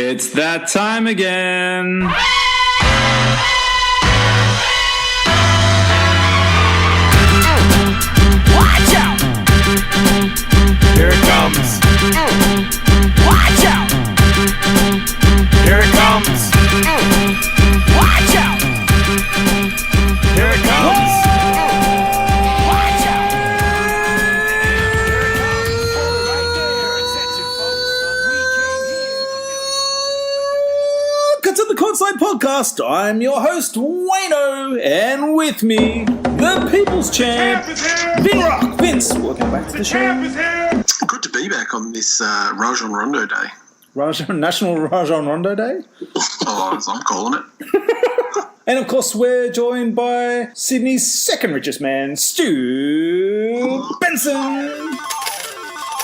It's that time again. Watch out! Here it comes. Watch out! Here it comes. Watch out! Here it comes. Watch out! Right there. Attention, folks. We came here. Welcome to the COURTSIDE Podcast. I'm your host, Wayno, and with me, the People's Champ, Vince. Welcome back to the show. Good to be back on this Rajon Rondo Day. National Rajon Rondo Day. Oh, as I'm calling it. And of course, we're joined by Sydney's second richest man, Stu Benson.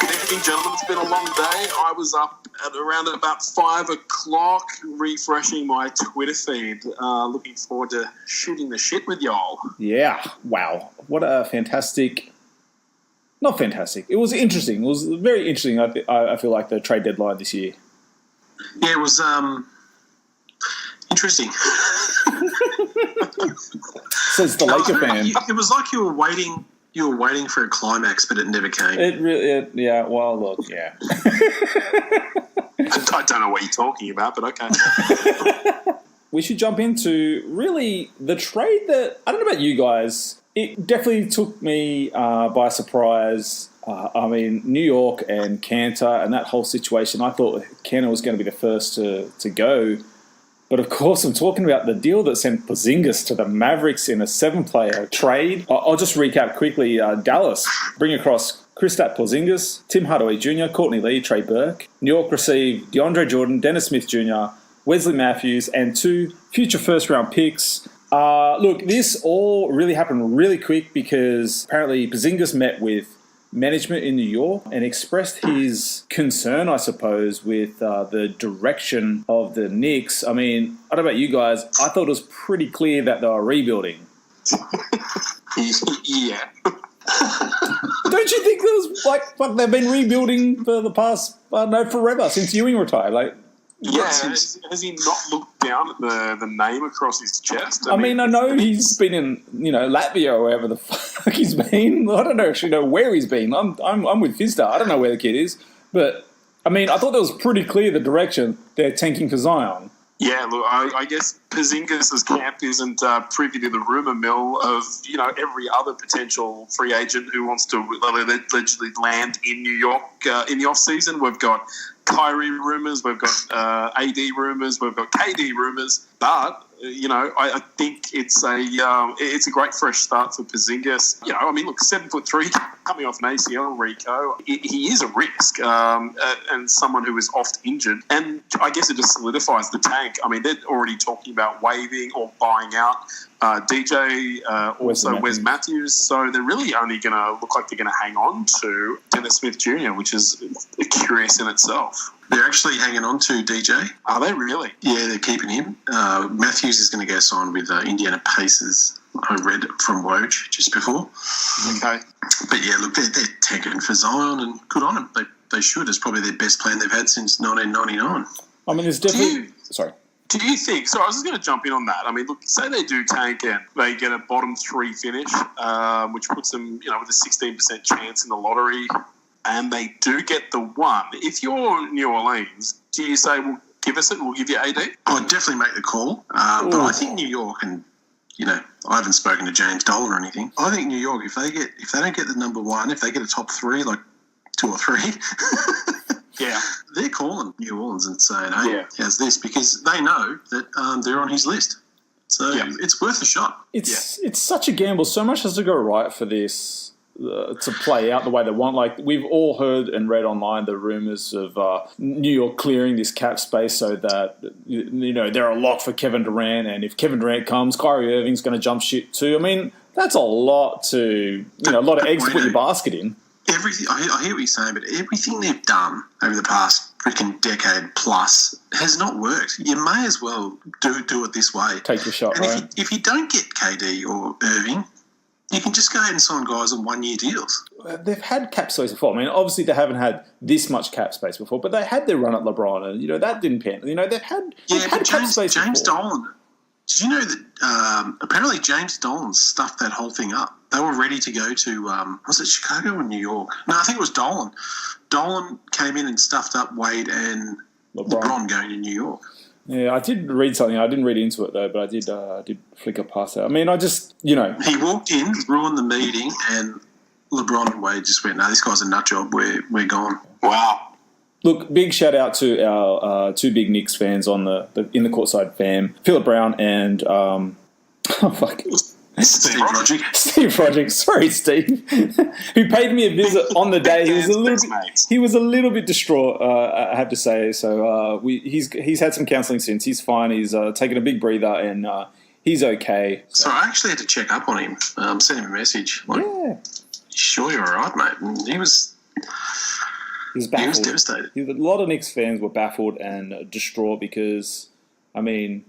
Good evening, gentlemen. It's been a long day. I was up at around about 5 o'clock refreshing my Twitter feed, looking forward to shooting the shit with y'all. Yeah, wow. What a fantastic... Not fantastic. It was interesting. It was very interesting, I feel like, the trade deadline this year. Yeah, it was interesting. Says the Laker fan. It was like you were waiting for a climax, but it never came. It really, yeah, well, look, yeah. I don't know what you're talking about, but okay. We should jump into, really, the trade that, I don't know about you guys, it definitely took me by surprise. I mean, New York and Cantor and that whole situation, I thought Cantor was going to be the first to go. But of course, I'm talking about the deal that sent Porzingis to the Mavericks in a 7-player trade. I'll just recap quickly. Dallas bring across Kristaps Porzingis, Tim Hardaway Jr., Courtney Lee, Trey Burke. New York received DeAndre Jordan, Dennis Smith Jr., Wesley Matthews, and 2 future first-round picks. Look, this all really happened really quick because apparently Porzingis met with management in New York and expressed his concern, I suppose, with the direction of the Knicks. I mean, I don't know about you guys, I thought it was pretty clear that they were rebuilding. Yeah. Don't you think there was, like they've been rebuilding for the past, forever, since Ewing retired? Yeah, has he not looked down at the name across his chest? I mean, I know he's been in, Latvia or wherever the fuck he's been. I don't actually know where he's been. I'm with Fizdar. I don't know where the kid is. But, I mean, I thought that was pretty clear the direction they're tanking for Zion. Yeah, look, I guess Porzingis' camp isn't privy to the rumour mill of, every other potential free agent who wants to allegedly land in New York in the off-season. We've got Kyrie rumours, we've got AD rumours, we've got KD rumours, but I think it's a great fresh start for Porzingis. I mean, look, 7'3", coming off an ACL, Rico, he is a risk and someone who is oft injured, and I guess it just solidifies the tank. I mean, they're already talking about waiving or buying out DJ, also Wes Matthews, so they're really only going to look like they're going to hang on to Dennis Smith Jr., which is curious in itself. They're actually hanging on to DJ. Are they really? Yeah, they're keeping him. Matthews is going to go sign with Indiana Pacers. I read from Woj just before. Okay. But yeah, look, they're tanking for Zion, and good on them. They should. It's probably their best plan they've had since 1999. I mean, there's definitely... Sorry. Do you think, so I was just going to jump in on that. I mean, look, say they do tank and they get a bottom 3 finish, which puts them, with a 16% chance in the lottery, and they do get the 1. If you're New Orleans, do you say, well, give us it, we'll give you AD? I'd definitely make the call. But I think New York, and, I haven't spoken to James Dolan or anything. I think New York, if they don't get the number 1, if they get a top 3, like 2 or 3... Yeah, they're calling New Orleans and saying, hey, how's this? Because they know that they're on his list. So it's worth a shot. It's such a gamble. So much has to go right for this to play out the way they want. Like, we've all heard and read online the rumours of New York clearing this cap space so that, they're a lock for Kevin Durant. And if Kevin Durant comes, Kyrie Irving's going to jump shit too. I mean, that's a lot to, a lot of eggs to put your basket in. Everything, I hear what you're saying, but everything they've done over the past freaking decade plus has not worked. You may as well do it this way. Take your shot, and right? If you don't get KD or Irving, You can just go ahead and sign guys on 1-year deals. They've had cap space before. I mean, obviously they haven't had this much cap space before, but they had their run at LeBron, and that didn't pan. They've had But cap space James before. Dolan. Did you know that apparently James Dolan stuffed that whole thing up? They were ready to go to was it Chicago or New York? No, I think it was Dolan. Dolan came in and stuffed up Wade and LeBron going to New York. Yeah, I did read something. I didn't read into it though, but I did flicker past that. I mean, I just He walked in, ruined the meeting, and LeBron and Wade just went, "No, this guy's a nut job. We're gone." Wow. look. Big shout out to our two big Knicks fans on the in the courtside fam, Philip Brown and Steve Roderick. Steve Roderick. Sorry, Steve, who paid me a visit on the day. He was a little bit distraught, I have to say. So he's had some counselling since. He's fine. He's taken a big breather and he's okay. So I actually had to check up on him. Sent him a message. Yeah. Sure, you're all right, mate. And he was baffled. He was devastated. A lot of Knicks fans were baffled and distraught because, look,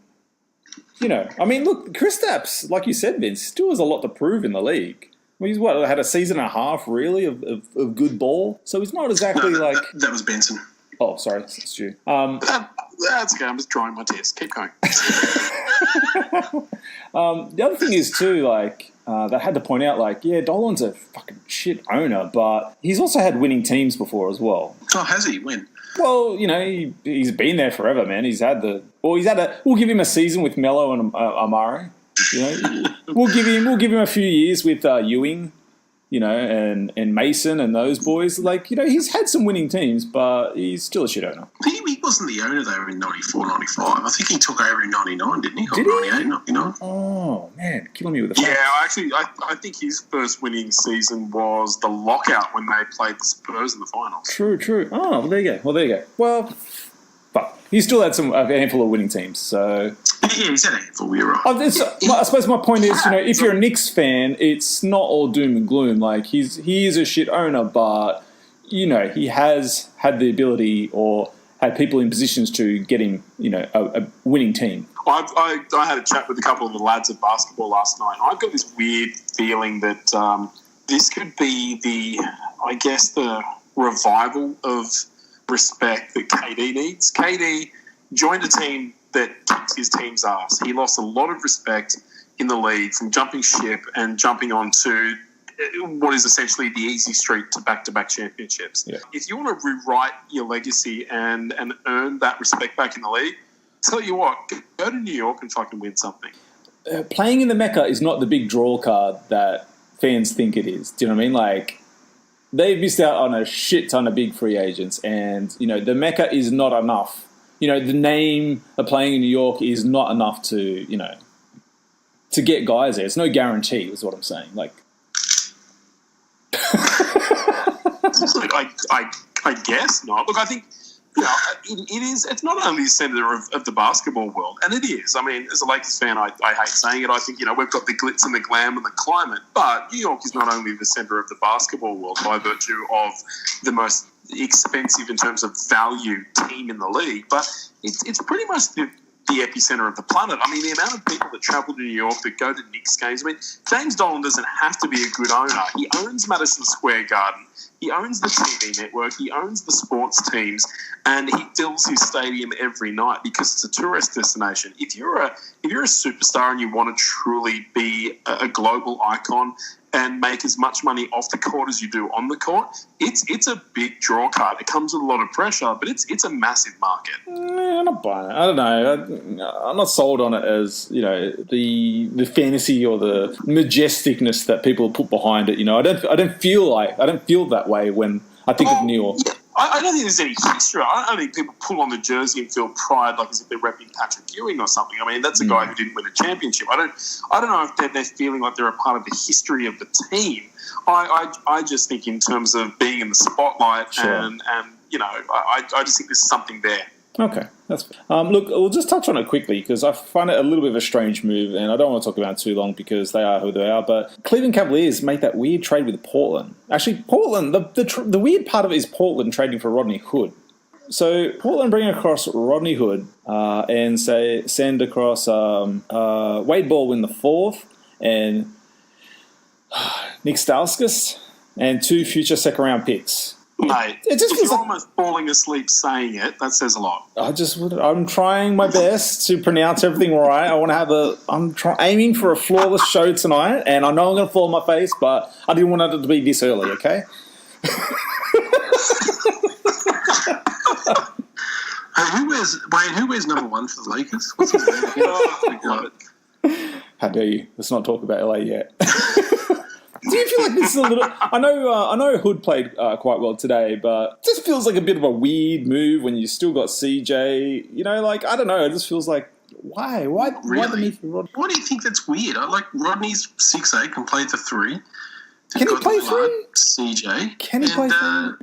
Kristaps, like you said, Vince, still has a lot to prove in the league. Well, he's had a season and a half, really, of good ball. So he's not exactly That was Benson. Oh, sorry, Stu. That's okay. I'm just drawing my tears. Keep going. The other thing is, too, they had to point out, Dolan's a fucking shit owner, but he's also had winning teams before as well. Oh, has he? When? Well, he's been there forever, man. We'll give him a season with Melo and Amari. We'll give him a few years with Ewing, and Mason and those boys. He's had some winning teams, but he's still a shit owner. He wasn't the owner though in 94, 95. I think he took over in 99, didn't he? Or Did he? 98, 99. Oh man, killing me with the facts. Yeah, I think his first winning season was the lockout when they played the Spurs in the finals. True. Oh, well, there you go. Well, but he still had a handful of winning teams, so... Yeah, he's had a handful, you're right. I suppose my point is, if you're a Knicks fan, it's not all doom and gloom. He is a shit owner, but, he has had the ability or had people in positions to get him, a winning team. I had a chat with a couple of the lads at basketball last night. I've got this weird feeling that this could be the revival of respect that KD needs. KD joined a team that kicked his team's ass. He lost a lot of respect in the league from jumping ship and jumping onto what is essentially the easy street to back-to-back championships. Yeah. If you want to rewrite your legacy and earn that respect back in the league, tell you what, go to New York and fucking win something. Playing in the Mecca is not the big draw card that fans think it is. Do you know what I mean? They've missed out on a shit ton of big free agents, and the Mecca is not enough. The name of playing in New York is not enough to to get guys there. It's no guarantee, is what I'm saying. I guess not. Look, I think it is. It's not only the centre of the basketball world, and it is. I mean, as a Lakers fan, I hate saying it. I think we've got the glitz and the glam and the climate, but New York is not only the centre of the basketball world by virtue of the most expensive in terms of value team in the league, but it's pretty much the epicenter of the planet. I mean, the amount of people that travel to New York that go to Knicks games. I mean, James Dolan doesn't have to be a good owner. He owns Madison Square Garden. He owns the TV network. He owns the sports teams, and he fills his stadium every night because it's a tourist destination. If you're a superstar and you want to truly be a global icon and make as much money off the court as you do on the court, it's a big draw card. It comes with a lot of pressure, but it's a massive market. I'm not buying it. I don't know. I'm not sold on it as the fantasy or the majesticness that people put behind it. I don't feel that way when I think of New York. Yeah. I don't think there's any history. I don't think people pull on the jersey and feel pride as if they're repping Patrick Ewing or something. I mean, that's a guy who didn't win a championship. I don't know if they're feeling like they're a part of the history of the team. I just think in terms of being in the spotlight, sure. and I just think there's something there. Okay, that's look. We'll just touch on it quickly because I find it a little bit of a strange move, and I don't want to talk about it too long because they are who they are. But Cleveland Cavaliers made that weird trade with Portland. Actually, Portland. The weird part of it is Portland trading for Rodney Hood. So Portland bring across Rodney Hood and send across Wade Baldwin the fourth, and Nick Stauskas and 2 future second-round picks. Mate, It just if feels you're like- almost falling asleep saying it, that says a lot. I'm trying my best to pronounce everything right. I'm aiming for a flawless show tonight, and I know I'm going to fall on my face, but I didn't want it to be this early, okay? Who wears number 1 for the Lakers? What's his name again? I love it. How dare you? Let's not talk about LA yet. Do you feel like this is a little... I know Hood played quite well today, but it just feels like a bit of a weird move when you still got CJ. You know, like, I don't know. It just feels like, why? Why the Really? need for Rod? Why do you think that's weird? I like Rodney's 6'8", can play the 3. Can he play 3? CJ. Can he play 3?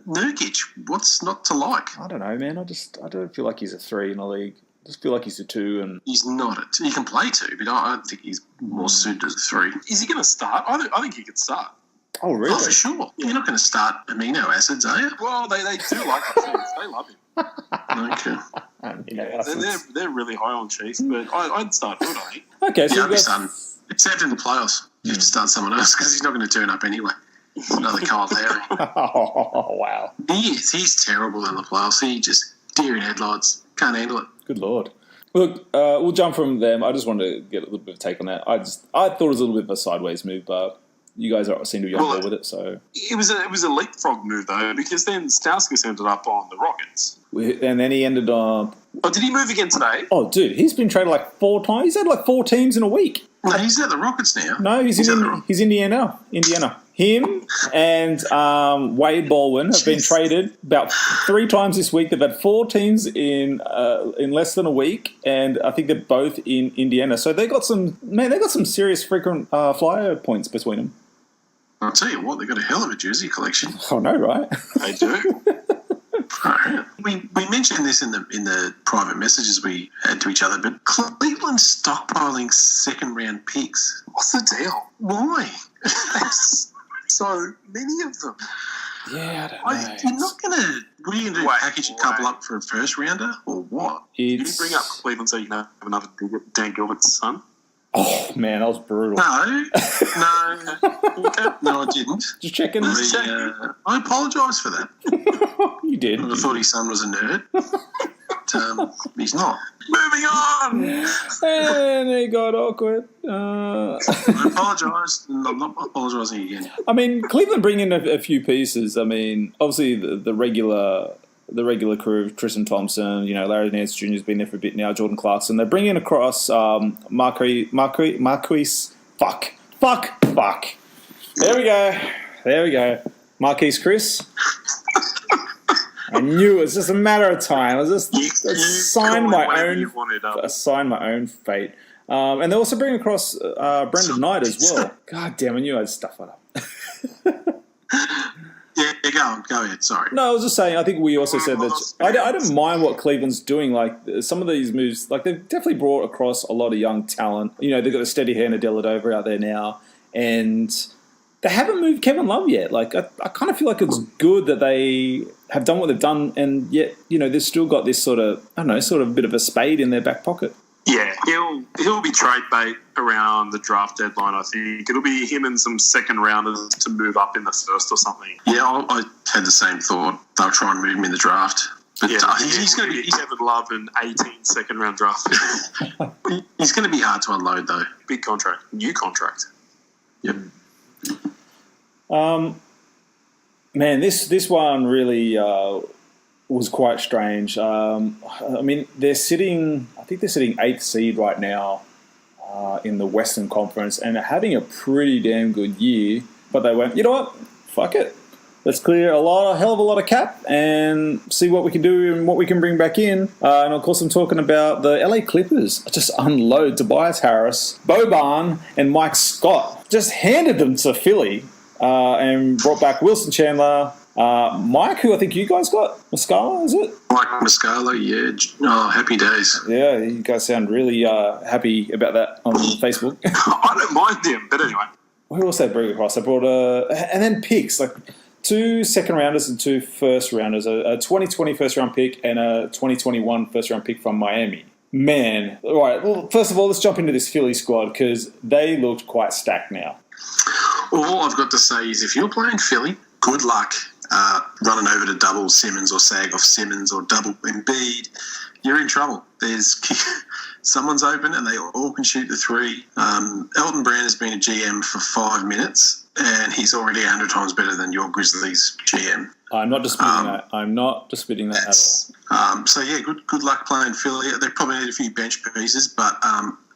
Nurkic, what's not to like? I don't know, man. I don't feel like he's a 3 in the league. I just feel like he's a 2. And He's not a 2. He can play 2, but I think he's more suited as a 3. Is he going to start? I think he could start. oh, really? Oh, for sure. You're not going to start amino acids, are you? Well, they do like him. They love him. Okay. They're really high on Chiefs, but I'd start Hood, I think. Okay, so Yeah, you I'd be got starting. Except in the playoffs. You have to start someone else because he's not going to turn up anyway. Another Kyle Lowry. Oh, wow. He's terrible in the playoffs. He just deer in headlights. Can't handle it. Good Lord. Look, we'll jump from them. I just wanted to get a little bit of take on that. I thought it was a little bit of a sideways move, but you guys seem to be on board with it. So It was a leapfrog move, though, because then Stauskas ended up on the Rockets. and then he ended up... Oh, did he move again today? Oh, dude, he's been traded like 4 times. He's had like 4 teams in a week. No, he's at the Rockets now. No, he's Indiana. Him and Wade Baldwin have been traded about 3 times this week. They've had 4 teams in less than a week, and I think they're both in Indiana. So they got some serious frequent flyer points between them. I'll tell you what, they've got a hell of a jersey collection. Oh no, right? They do. We mentioned this in the private messages we had to each other, but Cleveland's stockpiling second-round picks. What's the deal? Why? So many of them. Yeah, I don't know. You're not going to... What are you going to do, package a couple wait. up for a first-rounder, or what? Did you bring up Cleveland so you can have another Dan Gilbert's son? Oh man, that was brutal. No, I didn't. Just checking. I apologise for that. You did. I thought his son was a nerd. But, he's not. Moving on! And it got awkward. I apologise, and I'm not apologising again. I mean, Cleveland bring in a few pieces. I mean, obviously the regular crew of Tristan Thompson, you know, Larry Nance Jr. has been there for a bit now, Jordan Clarkson. They're bringing across Marquise. Fuck. There we go. Marquise Chris. I knew it was just a matter of time. I was just signed my own fate. And they also bring across Brendan Knight as well. God damn, I knew I'd stuff it up. Yeah, go ahead. Sorry. No, I was just saying, I think we also said that I don't mind what Cleveland's doing. Like, some of these moves, like, they've definitely brought across a lot of young talent. You know, they've got a steady hand of Dellavedova out there now. And they haven't moved Kevin Love yet. Like, I kind of feel like it's good that they have done what they've done, and yet, you know, they've still got this sort of bit of a spade in their back pocket. Yeah, he'll be trade bait around the draft deadline, I think. It'll be him and some second rounders to move up in the first or something. Yeah, I had the same thought. They'll try and move him in the draft. But he's going to be Kevin Love and 18 second round draft. he's going to be hard to unload, though. Big contract. New contract. Yep. Man, this one really was quite strange. I mean, they're sitting 8th seed right now in the Western Conference, and they're having a pretty damn good year. But they went, you know what? Fuck it. Let's clear a hell of a lot of cap and see what we can do and what we can bring back in. And of course, I'm talking about the LA Clippers. Just unload Tobias Harris, Boban, and Mike Scott. Just handed them to Philly and brought back Wilson Chandler. Mike, who I think you guys got, Muscala, is it? Mike Muscala, yeah. Oh, happy days. Yeah, you guys sound really happy about that on Facebook. I don't mind them, but anyway. Who else they bring across? They brought and then picks, like 2 second rounders and 2 first rounders, a 2020 first round pick and a 2021 first round pick from Miami. Man, all right. Well, first of all, let's jump into this Philly squad because they looked quite stacked now. All I've got to say is if you're playing Philly, good luck running over to double Simmons or sag off Simmons or double Embiid. You're in trouble. There's someone's open and they all can shoot the three. Elton Brand has been a GM for 5 minutes and he's already 100 times better than your Grizzlies GM. I'm not disputing that. I'm not disputing that at all. So, yeah, good luck playing Philly. They probably need a few bench pieces, but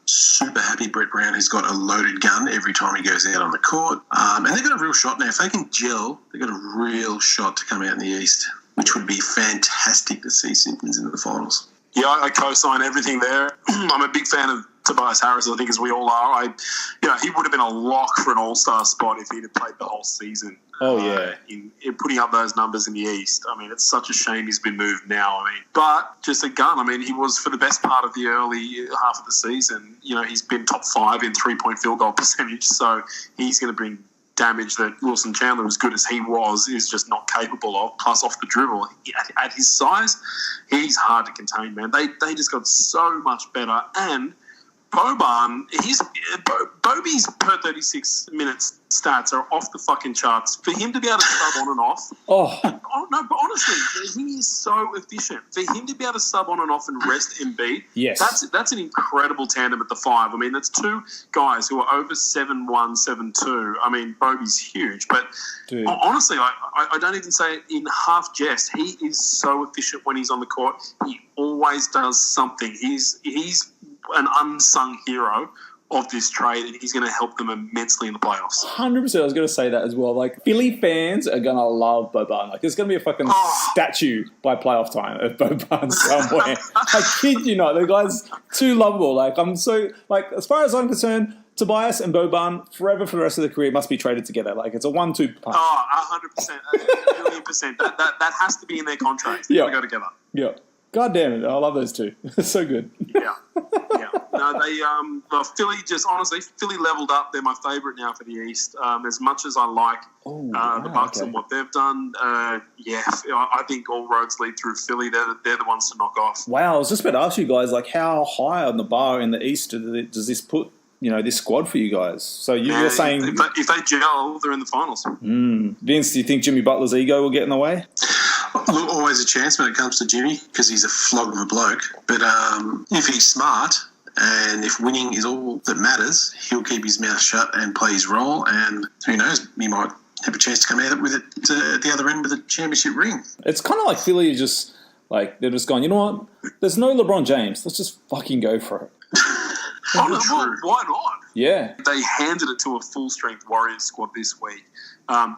super happy Brett Brown has got a loaded gun every time he goes out on the court. And they've got a real shot now. If they can gel, they've got a real shot to come out in the East, which would be fantastic to see Simpkins in the finals. Yeah, I co-sign everything there. I'm a big fan of Tobias Harris, I think, as we all are. He would have been a lock for an all-star spot if he'd have played the whole season. Oh, yeah. In putting up those numbers in the East. I mean, it's such a shame he's been moved now. I mean, but just a gun. I mean, he was, for the best part of the early half of the season, he's been top 5 in three-point field goal percentage, so he's going to bring damage that Wilson Chandler, as good as he was, is just not capable of, plus off the dribble. At his size, he's hard to contain, man. They just got so much better. And Boban, Bobby's per 36 minutes stats are off the fucking charts. For him to be able to sub on and off. No, but honestly, he is so efficient. For him to be able to sub on and off and rest Embiid, yes, that's an incredible tandem at the 5. I mean, that's two guys who are over 7'1", 7'2". I mean, Bobby's huge, but dude, honestly, I don't even say it in half jest. He is so efficient when he's on the court. He always does something. He's an unsung hero of this trade, and he's going to help them immensely in the playoffs. 100%. I was going to say that as well. Like, Philly fans are going to love Boban. Like, there's going to be a fucking statue by playoff time of Boban somewhere. I kid you not. The guy's too lovable. Like, I'm so, like, as far as I'm concerned, Tobias and Boban forever for the rest of their career must be traded together. Like, it's a 1-2 punch. 100%. A million percent. That has to be in their contract. They've got to go together. Yeah. God damn it. I love those two. It's so good. Yeah. No, Philly just, honestly, Philly leveled up. They're my favourite now for the East. As much as I like the Bucks and what they've done, I think all roads lead through Philly. They're the ones to knock off. Wow. I was just about to ask you guys, like, how high on the bar in the East does this put, this squad for you guys? So you're saying... If they gel, they're in the finals. Vince, do you think Jimmy Butler's ego will get in the way? Look, always a chance when it comes to Jimmy because he's a flog of a bloke. But if he's smart and if winning is all that matters, he'll keep his mouth shut and play his role. And who knows, he might have a chance to come out with it at the other end with a championship ring. It's kind of like Philly just, like, they're just going, you know what? There's no LeBron James. Let's just fucking go for it. Why not? Yeah. They handed it to a full-strength Warriors squad this week.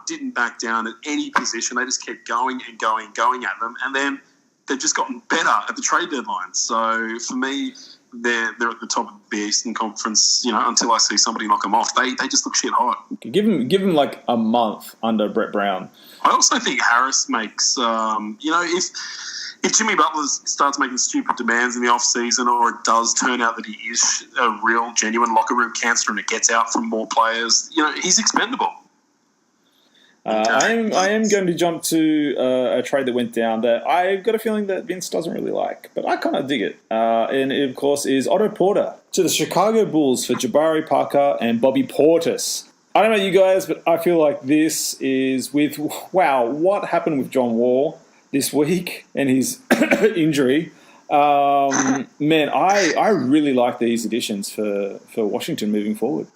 Didn't back down at any position. They just kept going and going at them. And then they've just gotten better at the trade deadline. So for me, they're at the top of the Eastern Conference, until I see somebody knock them off. They just look shit hot. Give him like a month under Brett Brown. I also think Harris makes, if Jimmy Butler starts making stupid demands in the off-season, or it does turn out that he is a real, genuine locker room cancer and it gets out from more players, he's expendable. I am going to jump to a trade that went down that I've got a feeling that Vince doesn't really like, but I kind of dig it. And it, of course, is Otto Porter to the Chicago Bulls for Jabari Parker and Bobby Portis. I don't know you guys, but I feel like this is what happened with John Wall this week and his injury. Man, I really like these additions for Washington moving forward.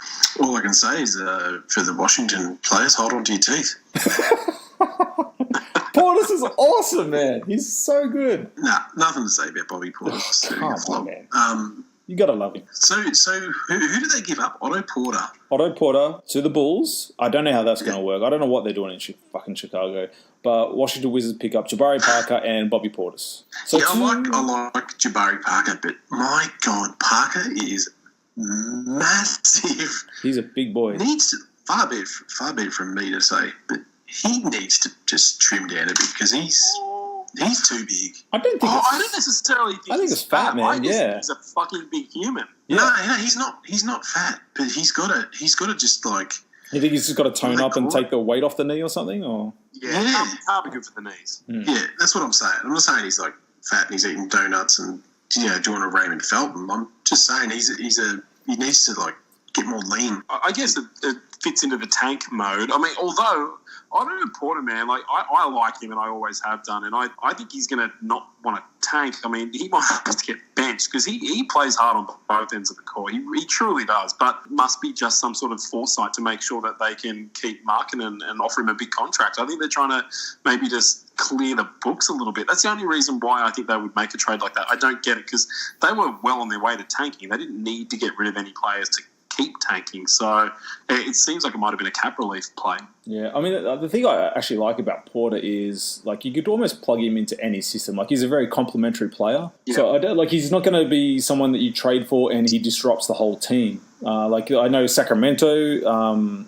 All I can say is for the Washington players, hold on to your teeth. Portis is awesome, man. He's so good. Nah, nothing to say about Bobby Portis. Come on, man. You got to love him. So who did they give up? Otto Porter. Otto Porter to the Bulls. I don't know how that's going to work. I don't know what they're doing in fucking Chicago. But Washington Wizards pick up Jabari Parker and Bobby Portis. So I like Jabari Parker, but my God, Parker is massive. He's a big boy. Far be it from me to say, but he needs to just trim down a bit because he's too big. I don't necessarily think. I think it's fat, man. Yeah, he's a fucking big human. Yeah. No, he's not fat, but he's got to just like. You think he's just got to tone up and take the weight off the knee or something, or? Yeah. Can't be good for the knees. Yeah, that's what I'm saying. I'm not saying he's like fat and he's eating donuts and doing a Raymond Felton. I'm just saying he needs to like get more lean. I guess it fits into the tank mode. I mean, although I don't know Porter, man. Like I like him, and I always have done, and I think he's going to not want to tank. I mean, he might have to get benched because he plays hard on both ends of the court. He truly does, but must be just some sort of foresight to make sure that they can keep marking and offer him a big contract. I think they're trying to maybe just clear the books a little bit. That's the only reason why I think they would make a trade like that. I don't get it because they were well on their way to tanking. They didn't need to get rid of any players to keep tanking. So it seems like it might have been a cap relief play. Yeah, I mean, the thing I actually like about Porter is, like, you could almost plug him into any system. Like, he's a very complimentary player. Yeah. So, he's not going to be someone that you trade for and he disrupts the whole team. Like, I know Sacramento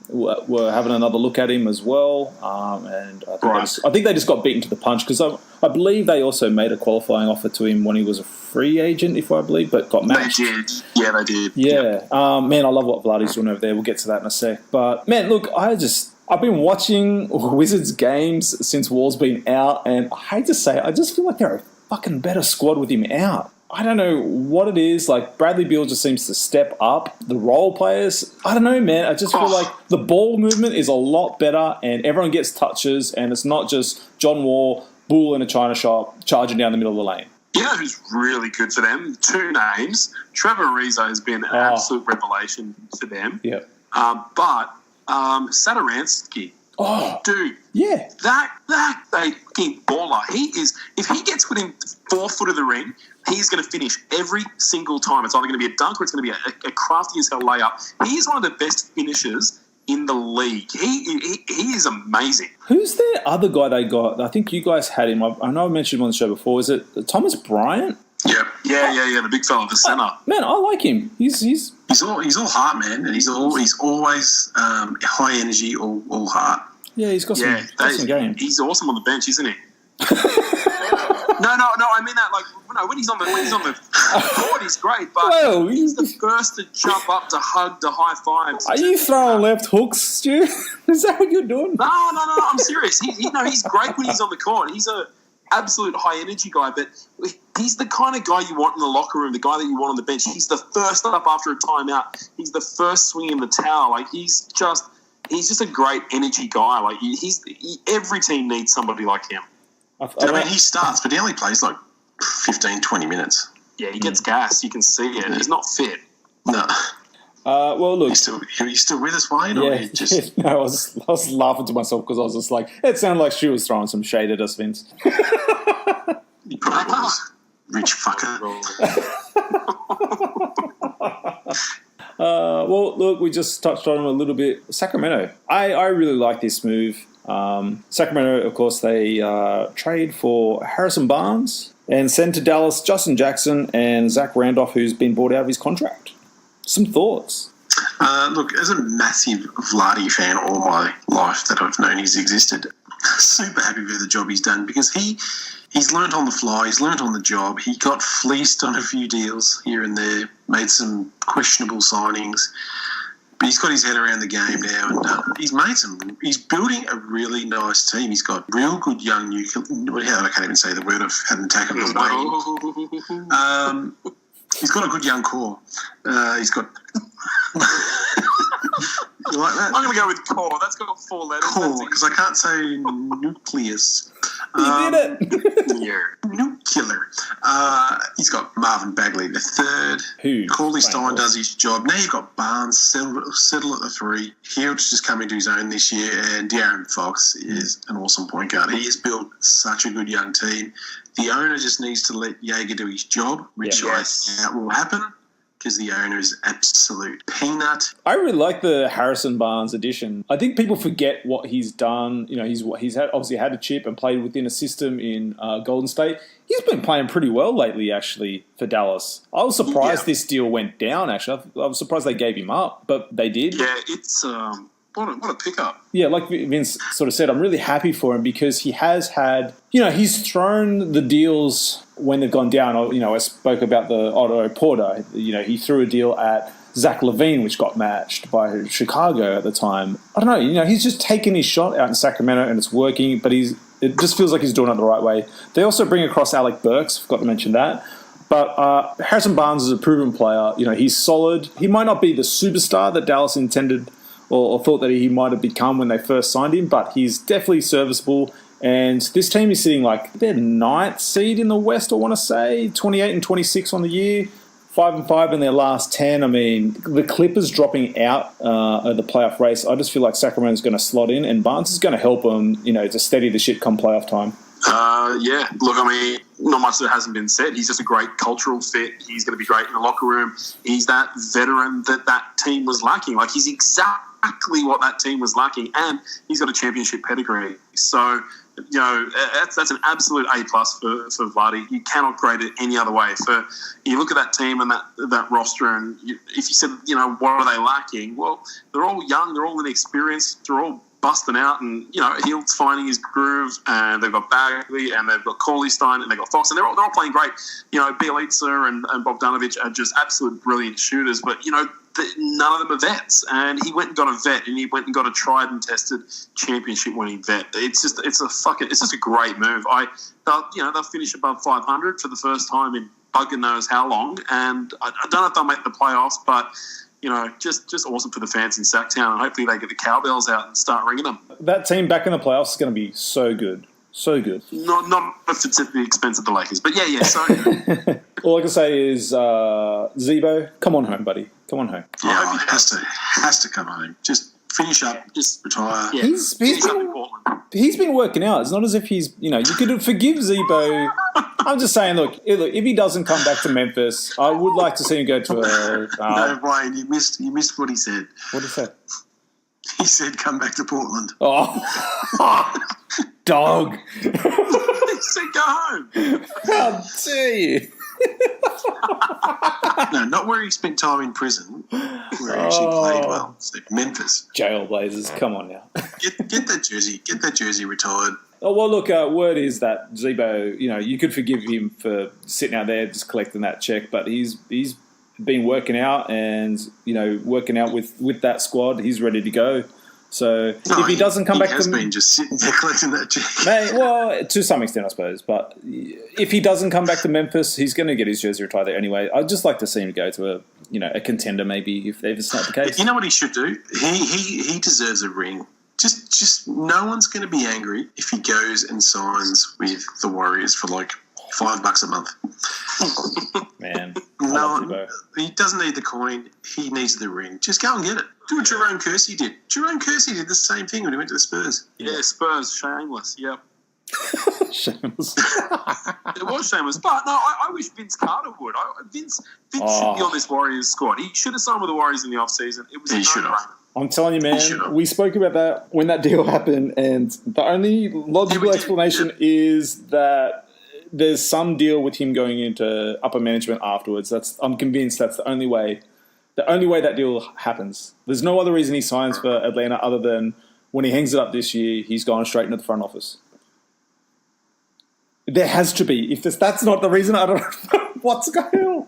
were having another look at him as well. And I think they just got beaten to the punch because I believe they also made a qualifying offer to him when he was a free agent, if I believe, but got matched. They did. Yeah, they did. Yeah. Man, I love what Vladi's doing over there. We'll get to that in a sec. But, man, look, I've been watching Wizards games since Wall's been out, and I hate to say it, I just feel like they're a fucking better squad with him out. I don't know what it is. Like, Bradley Beal just seems to step up the role players. I don't know, man. I just feel like the ball movement is a lot better, and everyone gets touches, and it's not just John Wall, bull in a china shop, charging down the middle of the lane. You know who's really good for them? Two names. Trevor Ariza has been an absolute revelation for them. Yeah. But Saturansky, dude, yeah, that fucking baller. He is. If he gets within 4 foot of the ring, he's going to finish every single time. It's either going to be a dunk or it's going to be a crafty as hell layup. He is one of the best finishers in the league. He is amazing. Who's the other guy they got? I think you guys had him. I know I mentioned him on the show before. Is it Thomas Bryant? Yeah. The big fella, the center. Man, I like him. He's all heart, man, and he's always high energy, all heart. Yeah, he's got some game. He's awesome on the bench, isn't he? No, I mean that when he's on the court, he's great, but he's the first to jump up, to hug, to high five. Are you throwing left hooks, Stu? Is that what you're doing? No, I'm serious. He's great when he's on the court. He's a absolute high energy guy, but he's the kind of guy you want in the locker room, the guy that you want on the bench. He's the first up after a timeout. He's the first swing in the towel. Like, he's just a great energy guy. Like, every team needs somebody like him. I mean, he starts, but he only plays like 15, 20 minutes. Yeah, he gets gas. You can see it. He's not fit. No. Well, look. You still with us, Wayne? Yeah. Or you just... No, I was laughing to myself because I was just like, it sounded like she was throwing some shade at us, Vince. He probably was. Rich fucker. Well, look, we just touched on him a little bit. Sacramento. I really like this move. Sacramento, of course, they trade for Harrison Barnes and send to Dallas Justin Jackson and Zach Randolph, who's been bought out of his contract. Some thoughts? Look, as a massive Vladi fan all my life that I've known he's existed, super happy with the job he's done because he's learnt on the fly, he's learnt on the job. He got fleeced on a few deals here and there, made some questionable signings, but he's got his head around the game now and he's building a really nice team. He's got real good young I can't even say the word, I've had an attack of the way. He's got a good young core. He's got... You like that? I'm going to go with core. That's got 4 letters. Core, because I can't say nucleus. You did it. Nuclear. He's got Marvin Bagley the third. Who? Cauley Stein does his job. Now you've got Barnes settle at the 3. He'll just come into his own this year, and De'Aaron Fox is an awesome point guard. He has built such a good young team. The owner just needs to let Jaeger do his job, which I doubt will happen because the owner is absolute peanut. I really like the Harrison Barnes addition. I think people forget what he's done. You know, he's obviously had a chip and played within a system in Golden State. He's been playing pretty well lately, actually, for Dallas. I was surprised this deal went down, actually. I was surprised they gave him up, but they did. Yeah, it's... What a pickup. Yeah, like Vince sort of said, I'm really happy for him because he has had, he's thrown the deals when they've gone down. I spoke about the Otto Porter. He threw a deal at Zach LaVine, which got matched by Chicago at the time. I don't know, he's just taken his shot out in Sacramento and it's working, but it just feels like he's doing it the right way. They also bring across Alec Burks, forgot to mention that. But Harrison Barnes is a proven player. You know, he's solid. He might not be the superstar that Dallas intended or thought that he might have become when they first signed him, but he's definitely serviceable. And this team is sitting like their 9th seed in the West, I want to say, 28 and 26 on the year, 5-5 in their last 10. I mean, the Clippers dropping out of the playoff race. I just feel like Sacramento's going to slot in, and Barnes is going to help them, you know, to steady the shit come playoff time. Yeah, look, I mean, not much that hasn't been said. He's just a great cultural fit. He's going to be great in the locker room. He's that veteran that team was lacking. Like, he's exactly what that team was lacking, and he's got a championship pedigree. So, you know, that's an absolute A+ for Vlade. You cannot grade it any other way. You look at that team and that roster, and if you said, you know, what are they lacking? Well, they're all young, they're all inexperienced, they're all busting out, and, you know, Hield's finding his groove, and they've got Bagley, and they've got Cauley-Stein, and they've got Fox, and they're all playing great. You know, Bielitsa and Bogdanovic are just absolute brilliant shooters, but, you know, none of them are vets, and he went and got a vet, and he went and got a tried and tested championship-winning vet. It's just a great move. They'll finish above 500 for the first time in bugger knows how long, and I don't know if they'll make the playoffs, but, you know, just awesome for the fans in Sacktown, and hopefully they get the cowbells out and start ringing them. That team back in the playoffs is going to be so good. So good. Not if it's at the expense of the Lakers, but yeah, so good. All I can say is, Zebo, come on home, buddy. Come on home. Yeah, has to come home. Just finish up, just retire. Yeah. He's been working out. It's not as if he's, you know, you could forgive Zebo. I'm just saying, look, if he doesn't come back to Memphis, I would like to see him go to a... No, Brian, you missed what he said. What did he say? He said come back to Portland. Oh, dog. He said go home. How dare you? No, not where he spent time in prison, where he actually played well. So Memphis. Jailblazers, come on now. Get that jersey retired. Oh, well, look, word is that Zebo, you know, you could forgive him for sitting out there just collecting that check, but he's been working out and, you know, working out with that squad. He's ready to go. So if he doesn't come back, he has been just sitting there collecting that check. Well, to some extent, I suppose. But if he doesn't come back to Memphis, he's going to get his jersey retired there anyway. I'd just like to see him go to a contender, maybe, if it's not the case. You know what he should do? He deserves a ring. Just no one's going to be angry if he goes and signs with the Warriors for like $5 a month. Man, no, he doesn't need the coin. He needs the ring. Just go and get it. Do what Jerome Kersey did. Jerome Kersey did the same thing when he went to the Spurs. Yeah, Spurs, shameless. Yep. Shameless. It was shameless, but no, I wish Vince Carter would. Vince should be on this Warriors squad. He should have signed with the Warriors in the offseason. It was He should have. I'm telling you, man, we spoke about that when that deal happened, and the only logical explanation is that there's some deal with him going into upper management afterwards. I'm convinced that's the only way that deal happens. There's no other reason he signs for Atlanta other than when he hangs it up this year, he's gone straight into the front office. There has to be. If that's not the reason, I don't know what's going on.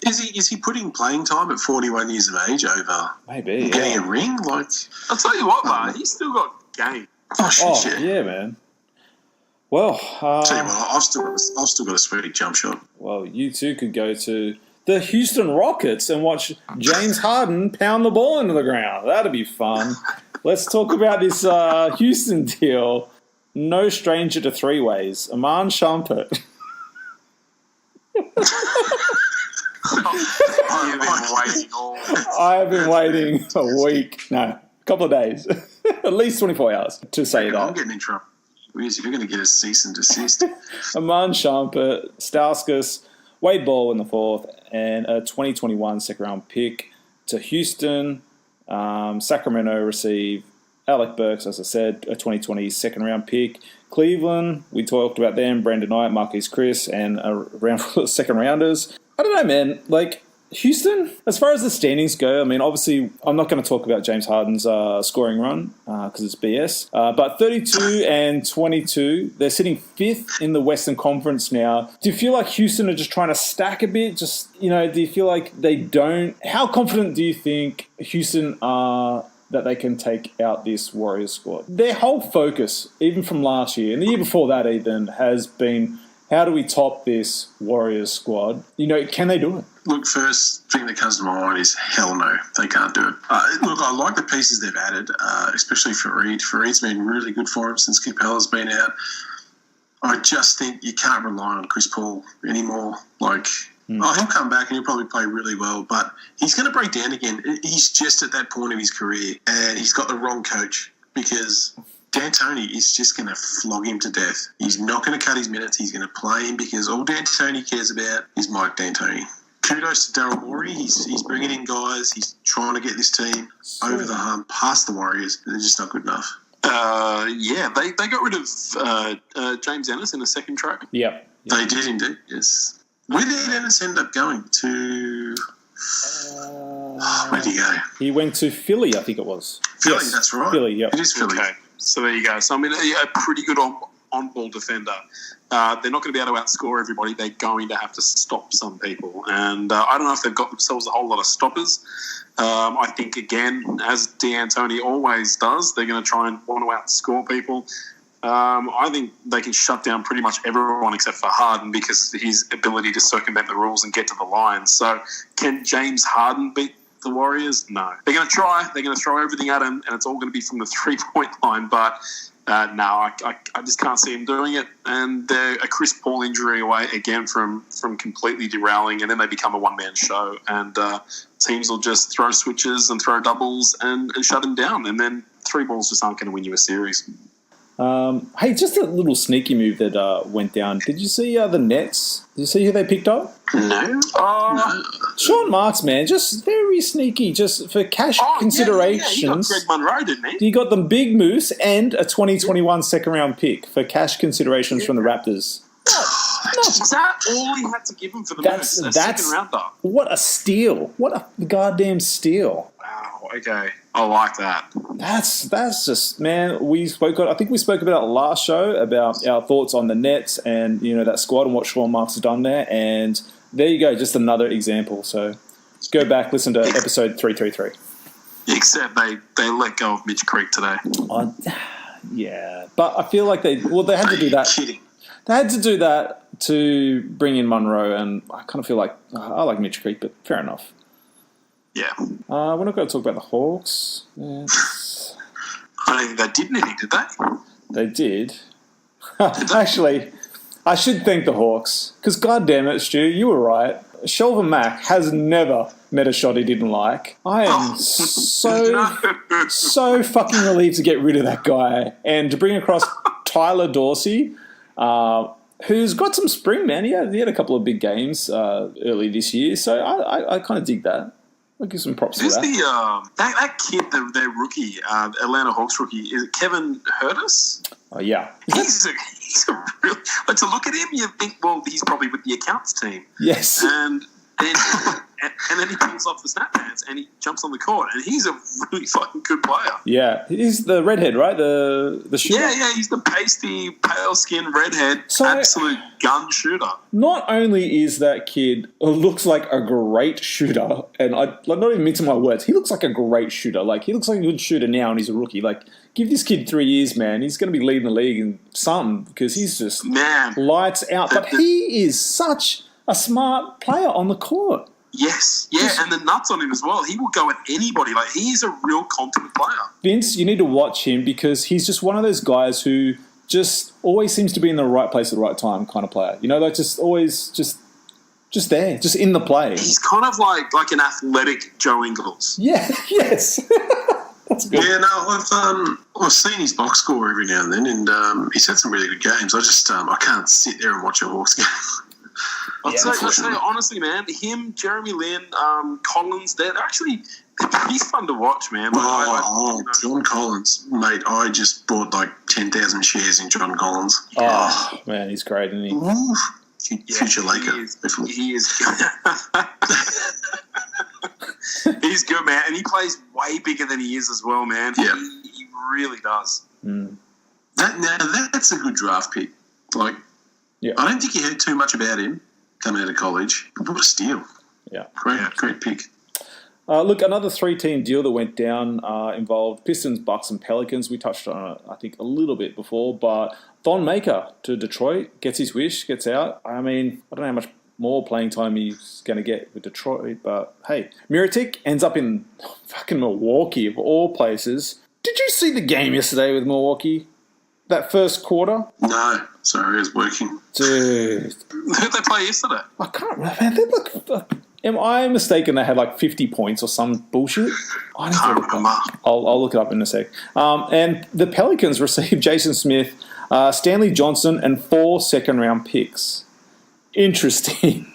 Is he putting playing time at 41 years of age over maybe getting a ring? Like, I'll tell you what, man, he's still got game. Yeah, man. Well, tell you what, I've still got a sweaty jump shot. Well, you too could go to the Houston Rockets and watch James Harden pound the ball into the ground. That'd be fun. Let's talk about this Houston deal. No stranger to three-ways. Iman Shumpert. I have been waiting a week. No, a couple of days. At least 24 hours to say that. I'm getting in trouble. You're going to get a cease and desist. Iman Shumpert, Stauskas, Wade Ball in the fourth, and a 2021 second-round pick to Houston. Sacramento receive Alec Burks, as I said, a 2020 second-round pick. Cleveland, we talked about them, Brandon Knight, Marquise Chris, and a round full of second-rounders. I don't know, man. Like, Houston, as far as the standings go, I mean, obviously, I'm not going to talk about James Harden's scoring run because it's BS. But 32 and 22, they're sitting fifth in the Western Conference now. Do you feel like Houston are just trying to stack a bit? Just, you know, do you feel like they don't? How confident do you think Houston are that they can take out this Warriors squad? Their whole focus, even from last year, and the year before that even, has been How do we top this Warriors squad? Can they do it? Look, first thing that comes to my mind is hell no, they can't do it. Look, I like the pieces they've added, especially Fareed. Fareed's been really good for him since Capella's been out. I just think you can't rely on Chris Paul anymore. He'll come back and he'll probably play really well, but he's going to break down again. He's just at that point of his career, and he's got the wrong coach because D'Antoni is just going to flog him to death. He's not going to cut his minutes. He's going to play him because all D'Antoni cares about is Mike D'Antoni. Kudos to Daryl Morey. He's bringing in guys. He's trying to get this team over the hump, past the Warriors. They're just not good enough. They got rid of James Ennis in the second trade. Yep. They did indeed, yes. Where did Ennis end up going? To... where did he go? He went to Philly, I think it was. Philly, Yes. that's right. Philly, yep. It is Philly. Okay, so there you go. So, a pretty good on-ball defender. They're not going to be able to outscore everybody. They're going to have to stop some people. And I don't know if they've got themselves a whole lot of stoppers. I think, again, as D'Antoni always does, they're going to try and want to outscore people. I think they can shut down pretty much everyone except for Harden because of his ability to circumvent the rules and get to the line. So can James Harden beat the Warriors? No. They're going to try. They're going to throw everything at him, and it's all going to be from the three-point line. But no, I just can't see him doing it. And they're a Chris Paul injury away again from completely derailing, and then they become a one-man show. And teams will just throw switches and throw doubles and shut him down. And then three balls just aren't going to win you a series. Hey, just a little sneaky move that went down. Did you see the Nets? Did you see who they picked up? No. Sean Marks, man, just very sneaky, just for cash considerations. Yeah, he got Greg Monroe, didn't he? He got them Big Moose and a 2021 second-round pick for cash considerations from the Raptors. Is that all he had to give him for the Moose? A second rounder. What a steal. What a goddamn steal. Wow, okay. I like that. That's just, man, I think we spoke about it last show about our thoughts on the Nets and, that squad and what Sean Marks has done there. And there you go, just another example. So let's go back, listen to episode 333. Except they let go of Mitch Creek today. Yeah, but I feel like they had to do that. Kidding. They had to do that to bring in Monroe, and I kind of feel like I like Mitch Creek, but fair enough. Yeah. We're not going to talk about the Hawks. Yes. I don't think they did anything, did they? They did. Actually, I should thank the Hawks, because goddamn it, Stu, you were right. Shelvin Mack has never met a shot he didn't like. I am so fucking relieved to get rid of that guy and to bring across Tyler Dorsey, who's got some spring, man. He had a couple of big games early this year, so I kind of dig that. I'll give some props to that. Who's that kid, their rookie, Atlanta Hawks rookie? Is it Kevin Hertus? Oh, yeah. He's a real... But to look at him, you think, well, he's probably with the accounts team. Yes. And then he pulls off the snap hands and he jumps on the court, and he's a really fucking good player. Yeah, he's the redhead, right? The shooter. Yeah, he's the pasty, pale-skinned redhead, absolute gun shooter. Not only is that kid looks like a great shooter, and I'm not even mincing my words, he looks like a great shooter. Like, he looks like a good shooter now, and he's a rookie. Like, give this kid 3 years, man. He's going to be leading the league in something because he's just lights out. But he is such a smart player on the court. Yes, yeah, and the nuts on him as well. He will go at anybody. Like, he's a real confident player. Vince, you need to watch him because he's just one of those guys who just always seems to be in the right place at the right time kind of player. Like, just always just there, just in the play. He's kind of like an athletic Joe Ingles. Yeah, yes. That's good. Yeah, no, I've seen his box score every now and then, and he's had some really good games. I can't sit there and watch a Hawks game. I'll say honestly, man, him, Jeremy Lin, Collins, they're pretty fun to watch, man. John Collins, mate, I just bought like 10,000 shares in John Collins. Oh, man, he's great, isn't he? Ooh, future Laker. He is he's good, man, and he plays way bigger than he is as well, man. Yeah. He really does. Mm. That's a good draft pick. Like, yeah. I don't think you heard too much about him coming out of college. But what a steal. Yeah. Great pick. Look, another 3-team deal that went down involved Pistons, Bucks, and Pelicans. We touched on it, I think, a little bit before, but Thon Maker to Detroit, gets his wish, gets out. I mean, I don't know how much more playing time he's going to get with Detroit, but hey. Mirotic ends up in fucking Milwaukee, of all places. Did you see the game yesterday with Milwaukee? That first quarter? No, sorry, I was working. Dude. Who did they play yesterday? I can't remember, man. They look... Am I mistaken they had like 50 points or some bullshit? I don't Can't know. remember. I'll look it up in a sec. And the Pelicans received Jason Smith, Stanley Johnson, and 4 second-round picks. Interesting.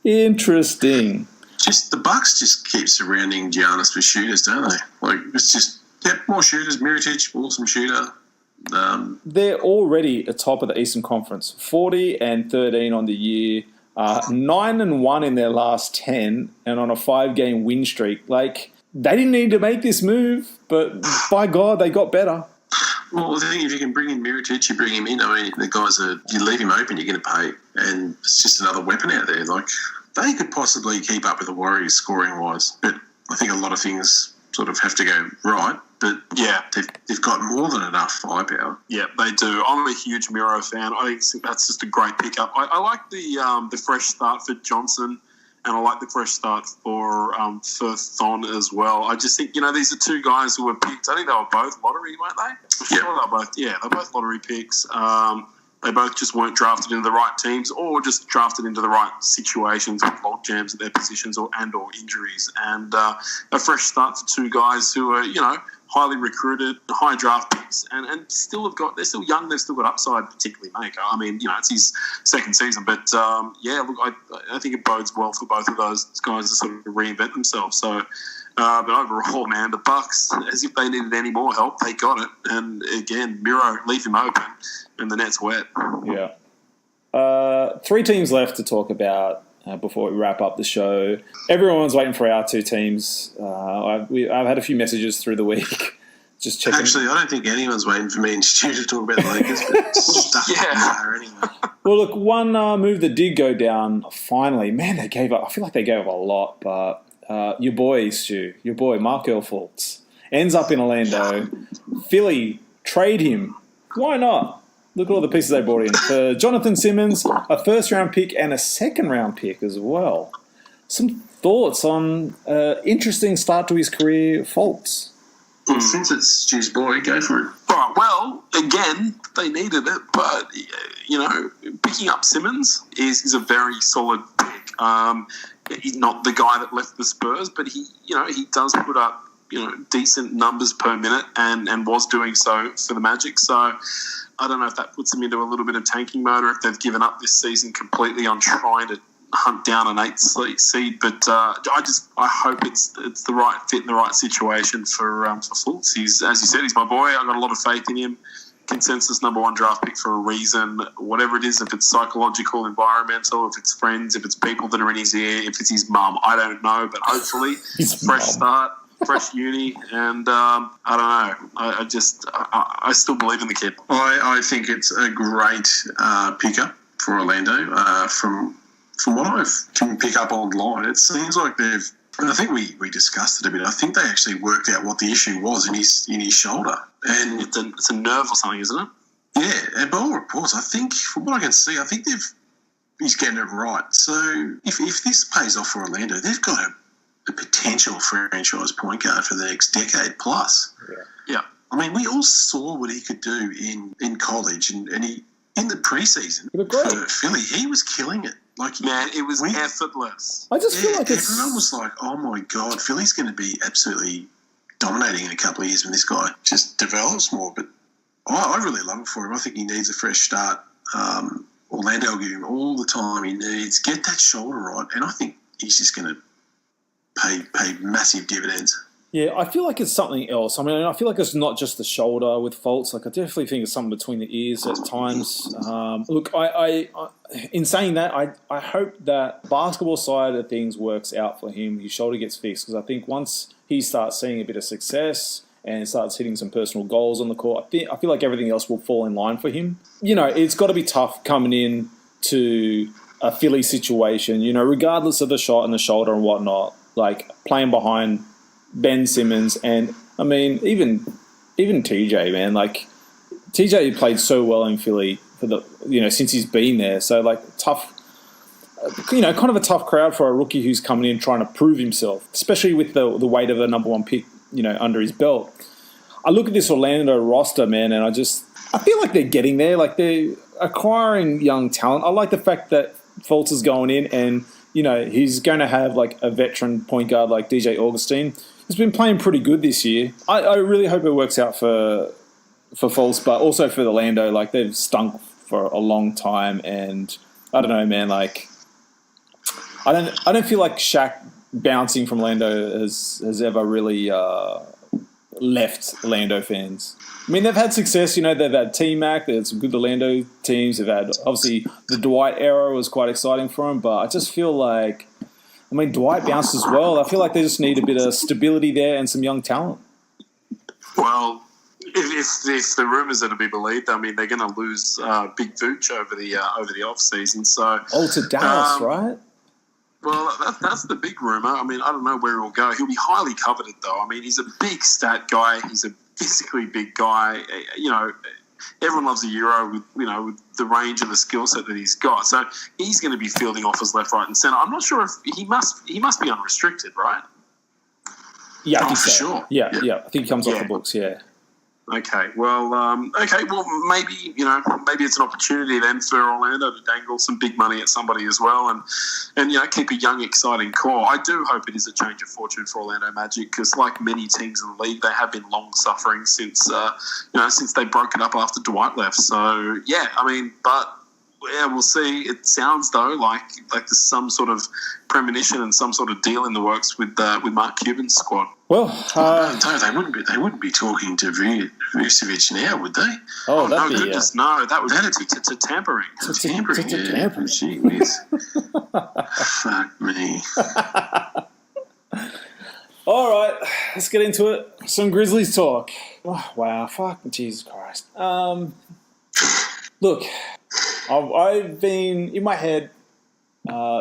Interesting. Just the Bucks just keep surrounding Giannis with shooters, don't they? Like, it's just, more shooters. Mirotic, awesome shooter. They're already atop of the Eastern Conference. 40-13 on the year. 9-1 in their last 10 and on a 5-game win streak. Like, they didn't need to make this move, but by God, they got better. Well, I think if you can bring in Mirotic, you bring him in. I mean, the guys you leave him open, you're going to pay. And it's just another weapon out there. Like, they could possibly keep up with the Warriors scoring-wise. But I think a lot of things sort of have to go right. But, yeah, they've got more than enough firepower. Yeah, they do. I'm a huge Miro fan. I think that's just a great pickup. I like the fresh start for Johnson, and I like the fresh start for Thon as well. I just think, these are two guys who were picked. I think they were both lottery, weren't they? For sure, they're both lottery picks. They both just weren't drafted into the right teams or just drafted into the right situations with log jams at their positions or injuries. And a fresh start for two guys who are, highly recruited, high draft picks, and they're still young, they've still got upside, particularly Maker. I mean, it's his second season, but I think it bodes well for both of those guys to sort of reinvent themselves. So, but overall, man, the Bucks, as if they needed any more help, they got it. And again, Miro, leave him open, and the net's wet. Yeah. 3 teams left to talk about before we wrap up the show. Everyone's waiting for our 2 teams. I've had a few messages through the week. Just checking. Actually, I don't think anyone's waiting for me and Stu to talk about the Lakers, but stuff anyway. Well, look, one move that did go down finally. Man, they gave up. I feel like they gave up a lot, but your boy, Stu, Markelle Fultz, ends up in Orlando. Philly trade him. Why not? Look at all the pieces they brought in. For Jonathan Simmons, a first-round pick and a second-round pick as well. Some thoughts on interesting start to his career, Fultz? Well, since it's Stu's boy, go for it. All right, well, again, they needed it, but, picking up Simmons is a very solid pick. He's not the guy that left the Spurs, but he does put up, decent numbers per minute and was doing so for the Magic. So I don't know if that puts them into a little bit of tanking mode or if they've given up this season completely on trying to hunt down an 8th seed. But I hope it's the right fit and the right situation for Fultz. He's, as you said, he's my boy. I've got a lot of faith in him. Consensus number 1 draft pick for a reason. Whatever it is, if it's psychological, environmental, if it's friends, if it's people that are in his ear, if it's his mum, I don't know. But hopefully, fresh start. Fresh uni, and I don't know. I still believe in the kid. I think it's a great pickup for Orlando. From what I can pick up online, it seems like they've. I think we discussed it a bit. I think they actually worked out what the issue was in his shoulder, and it's a nerve or something, isn't it? Yeah, and by all reports, I think from what I can see, I think he's getting it right. So if this pays off for Orlando, they've got a potential franchise point guard for the next decade plus. Yeah. I mean, we all saw what he could do in college, and he in the preseason for Philly, he was killing it. Like, man, it was effortless. I just feel like everyone was like, "Oh my God, Philly's going to be absolutely dominating in a couple of years when this guy just develops more." But I really love it for him. I think he needs a fresh start. Orlando will give him all the time he needs. Get that shoulder right, and I think he's just going to pay massive dividends. Yeah, I feel like it's something else. I mean, I feel like it's not just the shoulder with Fultz. Like, I definitely think it's something between the ears at times. Look, I in saying that, I hope that basketball side of things works out for him. His shoulder gets fixed, because I think once he starts seeing a bit of success and starts hitting some personal goals on the court, I feel like everything else will fall in line for him. It's got to be tough coming in to a Philly situation, regardless of the shot and the shoulder and whatnot, like playing behind Ben Simmons and, I mean, even TJ, man, like, TJ played so well in Philly for since he's been there. So like tough, kind of a tough crowd for a rookie who's coming in trying to prove himself, especially with the weight of a number one pick, under his belt. I look at this Orlando roster, man, and I feel like they're getting there. Like they're acquiring young talent. I like the fact that Fultz is going in and, he's going to have like a veteran point guard like DJ Augustine. He's been playing pretty good this year. I really hope it works out for Fultz, but also for Orlando. Like they've stunk for a long time, and I don't know, man. Like I don't feel like Shaq bouncing from Orlando has ever really left Orlando fans. I mean, they've had success. They've had T-Mac. They had some good Orlando teams. They've had, obviously, the Dwight era was quite exciting for them. But I just feel like, Dwight bounced as well. I feel like they just need a bit of stability there and some young talent. Well, if the rumours are to be believed, they're going to lose Big Vooch over the off season. So to Dallas, right? Well, that's the big rumour. I don't know where he'll go. He'll be highly coveted, though. He's a big stat guy. He's a physically big guy. Everyone loves a Euro with the range and the skill set that he's got. So he's going to be fielding offers left, right, and centre. I'm not sure if he must be unrestricted, right? Yeah, I think for so. sure. Yeah. I think he comes off the books. Yeah. Okay, well, maybe it's an opportunity then for Orlando to dangle some big money at somebody as well, and keep a young, exciting core. I do hope it is a change of fortune for Orlando Magic, because like many teams in the league, they have been long suffering since they broke it up after Dwight left. So we'll see. It sounds though like there's some sort of premonition and some sort of deal in the works with Mark Cuban's squad. Well, they wouldn't be talking to Vucevic now, would they? Oh, no, goodness, no. That would be to tampering. To tampering. Gee whiz. Fuck me. All right, let's get into it. Some Grizzlies talk. Oh, wow, fuck, Jesus Christ. Look, I've been in my head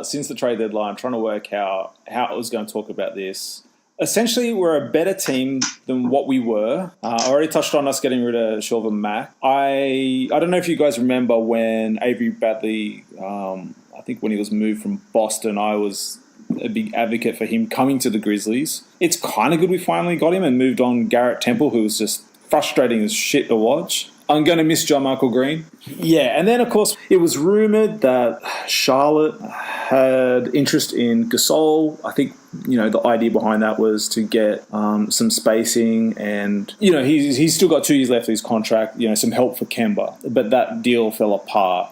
since the trade deadline trying to work how I was going to talk about this. Essentially, we're a better team than what we were. I already touched on us getting rid of Shelvin Mack. I don't know if you guys remember when Avery Bradley, I think when he was moved from Boston, I was a big advocate for him coming to the Grizzlies. It's kind of good we finally got him and moved on Garrett Temple, who was just frustrating as shit to watch. I'm going to miss John Michael Green. Yeah, and then, of course, it was rumoured that Charlotte had interest in Gasol. I think, the idea behind that was to get some spacing and, he's still got 2 years left of his contract, some help for Kemba. But that deal fell apart.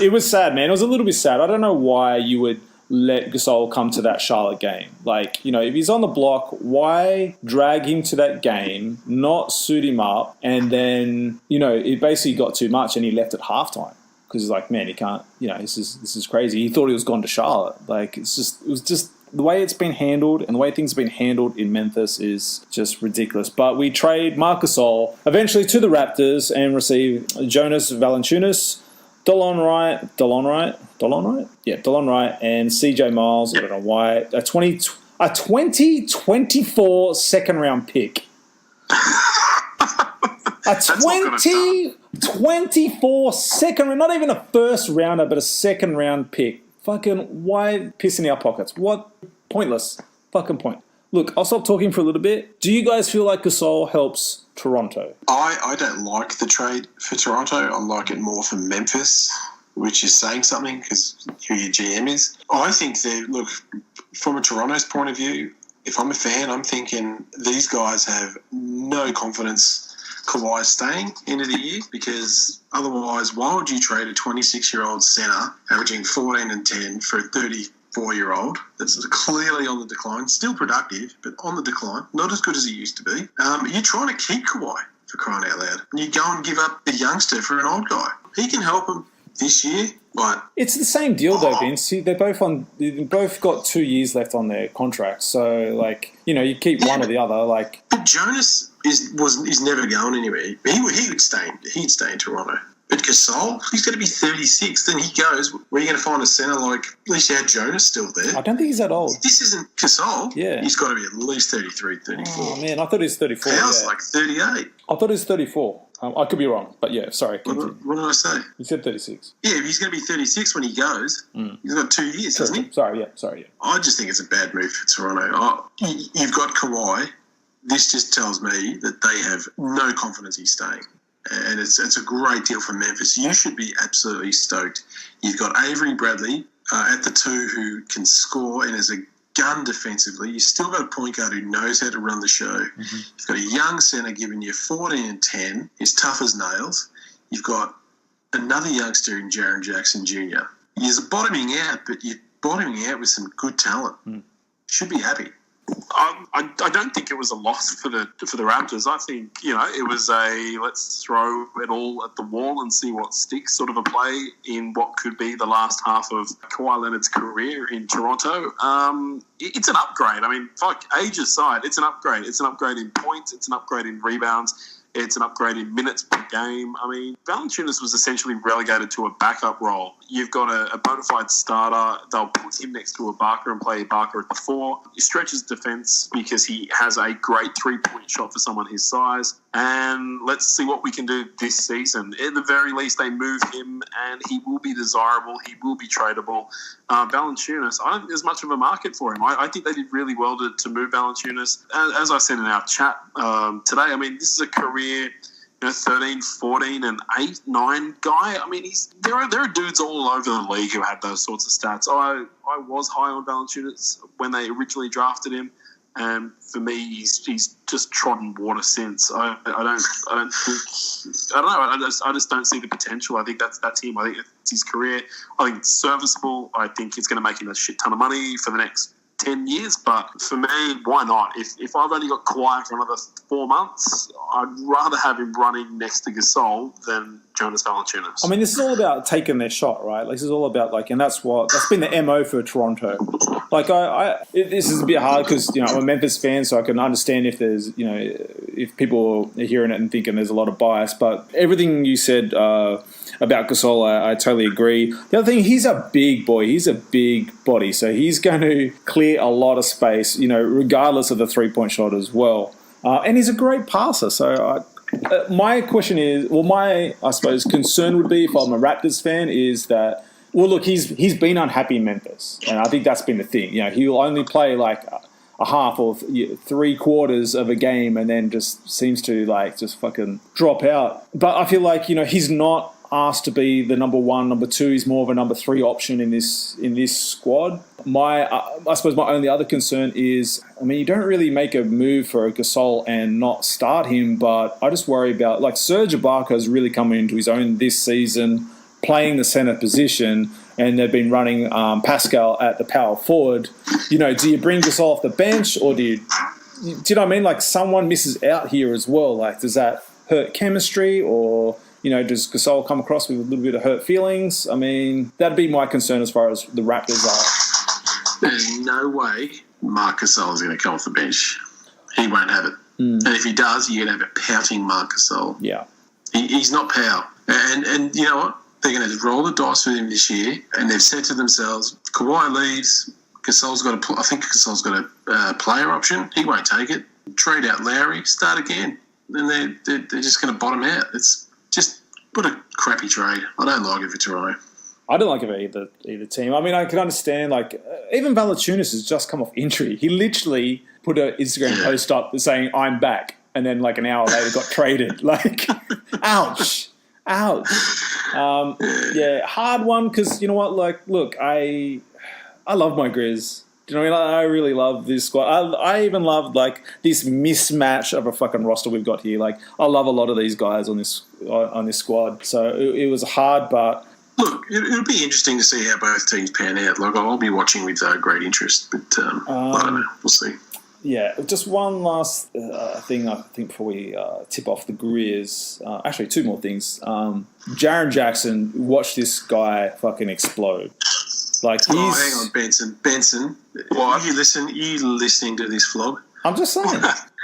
It was sad, man. It was a little bit sad. I don't know why you would let Gasol come to that Charlotte game. Like, if he's on the block, why drag him to that game, not suit him up, and then, it basically got too much and he left at halftime. Because he's like, man, he can't, this is crazy. He thought he was gone to Charlotte. Like, it was just the way it's been handled and the way things have been handled in Memphis is just ridiculous. But we trade Marc Gasol eventually to the Raptors and receive Jonas Valanciunas, Delon Wright, and CJ Miles. Yep. I don't know why. A 2024 second round pick. A 2024 second round, not even a first rounder, but a second round pick. Fucking why piss in our pockets? What? Pointless. Fucking point. Look, I'll stop talking for a little bit. Do you guys feel like Gasol helps Toronto? I don't like the trade for Toronto. I like it more for Memphis, which is saying something because who your GM is. I think look, from a Toronto's point of view, if I'm a fan, I'm thinking these guys have no confidence Kawhi's staying into the year, because otherwise, why would you trade a 26-year-old centre averaging 14 and 10 for a 34-year-old that's clearly on the decline, still productive, but on the decline, not as good as he used to be? You're trying to keep Kawhi, for crying out loud. And you go and give up a youngster for an old guy. He can help him this year, but it's the same deal though, Vince. See, they both got 2 years left on their contract. So, you keep one or the other. But Jonas is never going anywhere. He'd stay in Toronto. But Gasol, he's going to be 36. Then he goes, where are you going to find a centre like, at least you had Jonas still there? I don't think he's that old. This isn't Gasol. Yeah. He's got to be at least 33, 34. Oh, man, I thought he was 34. How's like 38? I thought he was 34. I could be wrong, but yeah, sorry. What did I say? You said 36. Yeah, he's going to be 36 when he goes. He's got 2 years, hasn't he? Sorry, yeah. I just think it's a bad move for Toronto. You've got Kawhi. This just tells me that they have no confidence he's staying. And it's a great deal for Memphis. You should be absolutely stoked. You've got Avery Bradley at the 2 who can score and is a gun defensively. You've still got a point guard who knows how to run the show. You've got a young centre giving you 14 and 10. He's tough as nails. You've got another youngster in Jaren Jackson Jr. You're bottoming out, but you're bottoming out with some good talent. Should be happy. I don't think it was a loss for the Raptors. I think, it was a let's throw it all at the wall and see what sticks sort of a play in what could be the last half of Kawhi Leonard's career in Toronto. It's an upgrade. I mean, fuck, age aside, it's an upgrade. It's an upgrade in points. It's an upgrade in rebounds. It's an upgrade in minutes per game. I mean, Valanciunas was essentially relegated to a backup role. You've got a bona fide starter. They'll put him next to Ibaka and play Ibaka at the 4. He stretches defense because he has a great three-point shot for someone his size. And let's see what we can do this season. At the very least, they move him and he will be desirable. He will be tradable. Valanciunas, I don't think there's much of a market for him. I think they did really well to move Valanciunas. As I said in our chat today, I mean, this is a career 13, 14, and 8, 9 guy. I mean, there are dudes all over the league who had those sorts of stats. I was high on Valanciunas when they originally drafted him, and for me, he's just trodden water since. I just don't see the potential. I think that's him. I think it's his career. I think it's serviceable. I think it's going to make him a shit ton of money for the next 10 years, but for me, why not? If I've only got Kawhi for another 4 months, I'd rather have him running next to Gasol than Jonas Valanciunas. I mean, this is all about taking their shot, right? Like, this is all about and that's been the MO for Toronto. Like, this is a bit hard because I'm a Memphis fan, so I can understand if there's if people are hearing it and thinking there's a lot of bias. But everything you said about Gasol, I totally agree. The other thing, he's a big boy. He's a big body, so he's going to clear a lot of space, regardless of the three-point shot as well. And he's a great passer. So my question is, my, I suppose, concern would be if I'm a Raptors fan is that, well, look, he's been unhappy in Memphis, and I think that's been the thing. He'll only play like a half or 3/4 of a game, and then just seems to just fucking drop out. But I feel like he's not asked to be the number 1, number 2. He's more of a number 3 option in this squad. I suppose my only other concern is, I mean, you don't really make a move for a Gasol and not start him, but I just worry about Serge Ibaka has really come into his own this season, playing the center position, and they've been running Pascal at the power forward. Do you bring Gasol off the bench, or do you know what I mean? Someone misses out here as well. Does that hurt chemistry, or does Gasol come across with a little bit of hurt feelings? I mean, that'd be my concern as far as the Raptors are. There's no way Marc Gasol is going to come off the bench. He won't have it. And if he does, you're going to have a pouting Marc Gasol. Yeah. He's not power. And you know what? They're going to roll the dice with him this year, and they've said to themselves, Kawhi leaves, Gasol's got a player option. He won't take it. Trade out Lowry, start again. And they're just going to bottom out. It's just, what a crappy trade. I don't like it for Toronto. I don't like it for either team. I mean, I can understand, even Valanciunas has just come off injury. He literally put an Instagram post up saying, I'm back, and then an hour later got traded. Ouch. Hard one, because you know what? Look, I love my Grizz. Do you know what I mean? I really love this squad. I even love this mismatch of a fucking roster we've got here. I love a lot of these guys on this squad. So it was hard, but look, it'll be interesting to see how both teams pan out. I'll be watching with great interest, but I don't know. We'll see. Yeah, just one last thing I think before we tip off the Grizz. Actually, 2 more things. Jaren Jackson, watch this guy fucking explode. Hang on, Benson. What? Are you listening to this vlog? I'm just saying.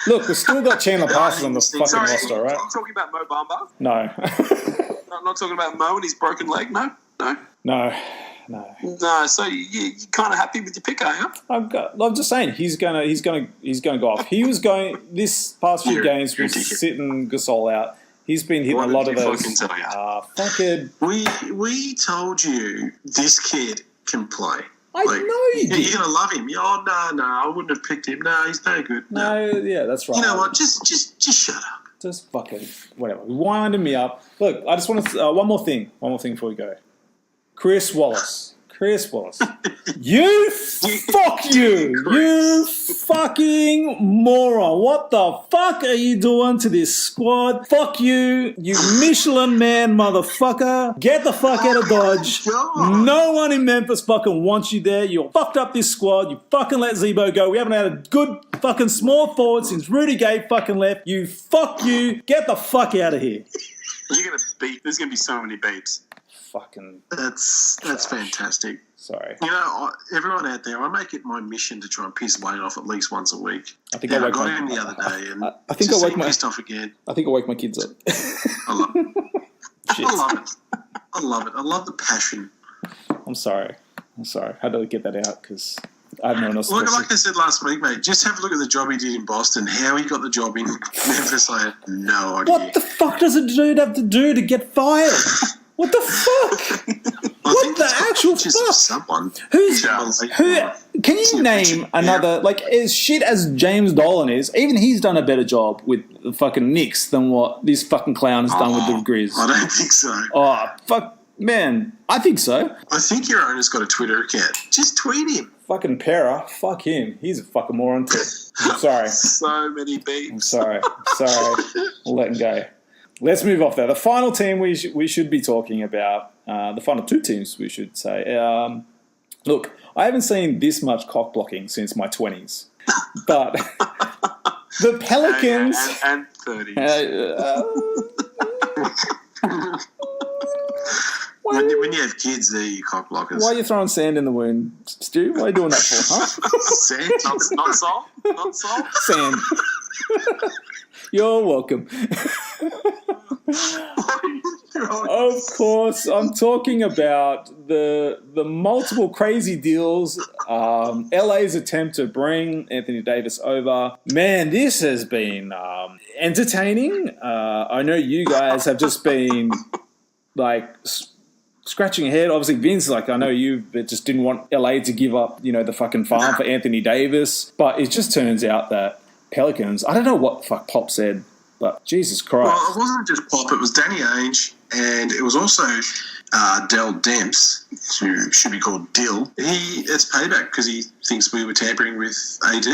Look, we've still got Chandler Parsons on the fucking roster, right? Are you talking about Mo Bamba? No. I'm not talking about Mo and his broken leg, no? No. No, so you're kind of happy with your pick, are you? I'm just saying he's gonna go off. He was going this past few games was sitting Gasol out, He's been hitting What a lot did of you those. fucking tell ya? Fucking. We told you this kid can play. I know you did. You're gonna love him. Oh no, I wouldn't have picked him. No, he's no good. No, yeah, that's right. You know what? Just shut up. Just fucking whatever. Winding me up. Look, I just want to one more thing before we go. Chris Wallace. You fuck you. You fucking moron. What the fuck are you doing to this squad? Fuck you, you Michelin man motherfucker. Get the fuck out of Dodge. God. No one in Memphis fucking wants you there. You fucked up this squad. You fucking let Zebo go. We haven't had a good fucking small forward since Rudy Gay fucking left. You fuck you. Get the fuck out of here. You're gonna beat. There's gonna be so many beeps. Fucking That's fantastic. sorry. You know, everyone out there, I make it my mission to try and piss Wayne off at least once a week. I think And I I woke got my- him the other day, and I think to I woke see him my- pissed off again. I think I woke my kids up. I love it. Shit. I love it. I love the passion. I'm sorry. Had to get that out because I have no one else to Look, talk like I said last week, mate, just have a look at the job he did in Boston, how he got the job in Memphis. I had no idea. What the fuck does a dude have to do to get fired? What the fuck? I think the it's got actual pictures of fuck? someone. Who's Yeah. who? Can you name another like as shit as James Dolan is? Even he's done a better job with the fucking Knicks than what this fucking clown has done with the Grizz. I don't think so. Oh fuck, man! I think so. I think your owner's got a Twitter account. Just tweet him. Fucking Pera, fuck him. He's a fucking moron too. I'm sorry. So many I'm beeps. sorry. We'll let him go. Let's move off there. The final team we should be talking about, the final two teams we should say. Look, I haven't seen this much cock blocking since my 20s. But the Pelicans... And 30s. When you have kids, they're your cock blockers. Why are you throwing sand in the wound, Stu? What are you doing that for, huh? Sand? Not salt? Not salt? Sand. You're welcome. Of course, I'm talking about the multiple crazy deals. LA's attempt to bring Anthony Davis over. Man, this has been entertaining. I know you guys have just been like scratching your head. Obviously, Vince, like I know you just didn't want LA to give up, the fucking farm for Anthony Davis. But it just turns out that Pelicans. I don't know what the fuck Pop said. But Jesus Christ. Well, it wasn't just Pop, it was Danny Ainge, and it was also Dell Demps, who should be called Dill. It's payback because he thinks we were tampering with AD.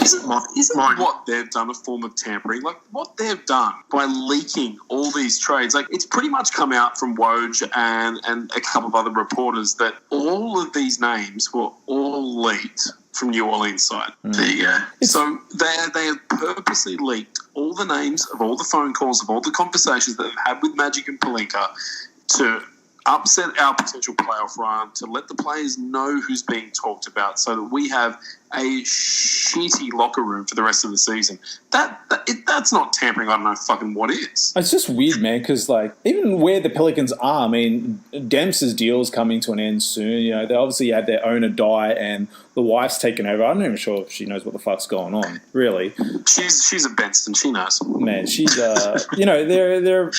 Isn't what they've done a form of tampering? Like, what they've done by leaking all these trades, like, it's pretty much come out from Woj and a couple of other reporters that all of these names were all leaked from New Orleans side. There you go. So they have purposely leaked all the names of all the phone calls, of all the conversations that they've had with Magic and Pelinka to upset our potential playoff run, to let the players know who's being talked about so that we have a shitty locker room for the rest of the season. That's not tampering. I don't know fucking what is. It's just weird, man, because like even where the Pelicans are, I mean, Demps's deal is coming to an end soon. They obviously had their owner die and the wife's taken over. I'm not even sure if she knows what the fuck's going on, really. She's a Benson. She knows. Man, she's they're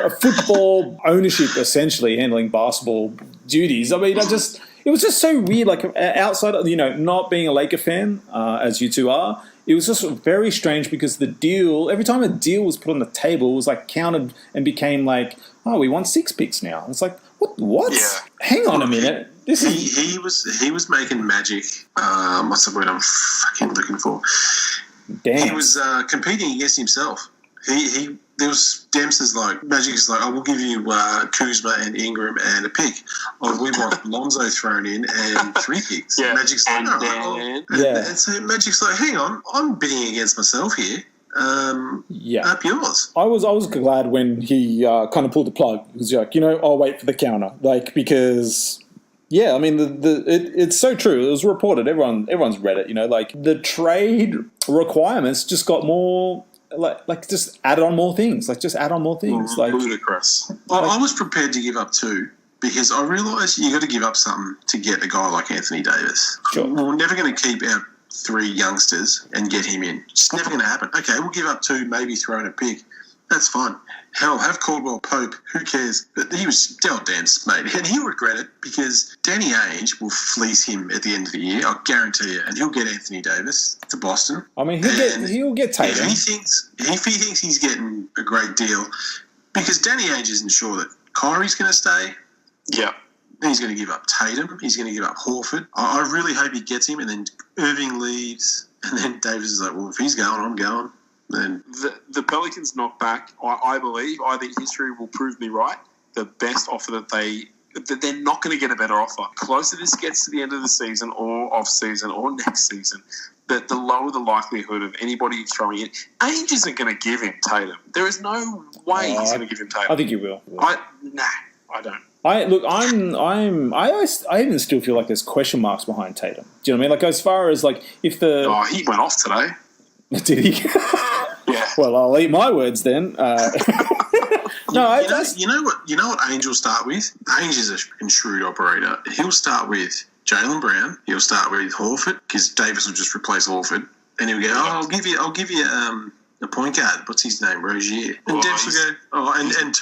a football ownership essentially handling basketball duties. I mean, it was just so weird. Like outside of not being a Laker fan, as you two are, it was just very strange because the deal. Every time a deal was put on the table, it was like counted and became like, oh, we want 6 picks now. It's like what? Yeah. Hang on a minute. This is He was making Magic. What's the word I'm fucking looking for? damn. He was competing against himself. There was Demps is like Magic is like, we'll give you Kuzma and Ingram and a pick. Oh, we want Lonzo thrown in and 3 picks. Yeah. Magic's like, And all then- right. Yeah. And so Magic's like, hang on, I'm bidding against myself here. Yeah. Up yours. I was glad when he kind of pulled the plug. He was like, I'll wait for the counter, because. Yeah, I mean, it's so true. It was reported. Everyone's read it. Like the trade requirements just got more, like just added on more things. Like just add on more things. Like Ludicrous. I was prepared to give up 2 because I realised you got to give up something to get a guy like Anthony Davis. Sure. We're never going to keep our 3 youngsters and get him in. It's never going to happen. Okay, we'll give up 2, maybe throw in a pick. That's fine. Hell, have Caldwell Pope. Who cares? But he was dealt dance, mate. And he'll regret it because Danny Ainge will fleece him at the end of the year. I'll guarantee you. And he'll get Anthony Davis to Boston. I mean, he'll get Tatum. If he thinks he's getting a great deal, because Danny Ainge isn't sure that Kyrie's going to stay. Yeah. He's going to give up Tatum. He's going to give up Horford. I really hope he gets him. And then Irving leaves. And then Davis is like, well, if he's going, I'm going. Then the Pelicans knock back. I believe. I think history will prove me right. The best offer that they're not going to get a better offer. Closer this gets to the end of the season or off season or next season, the lower the likelihood of anybody throwing it. Ainge isn't going to give him Tatum. There is no way he's going to give him Tatum. I think he will. I don't. I even still feel like there's question marks behind Tatum. Do you know what I mean? Like as far as like if the he went off today. Did he? Yeah. Well, I'll eat my words then. No, you know what Ainge will start with? Ainge is a shrewd operator. He'll start with Jaylen Brown. He'll start with Horford because Davis will just replace Horford, and he'll go, I'll give you a point guard. What's his name? Rozier. And Demps will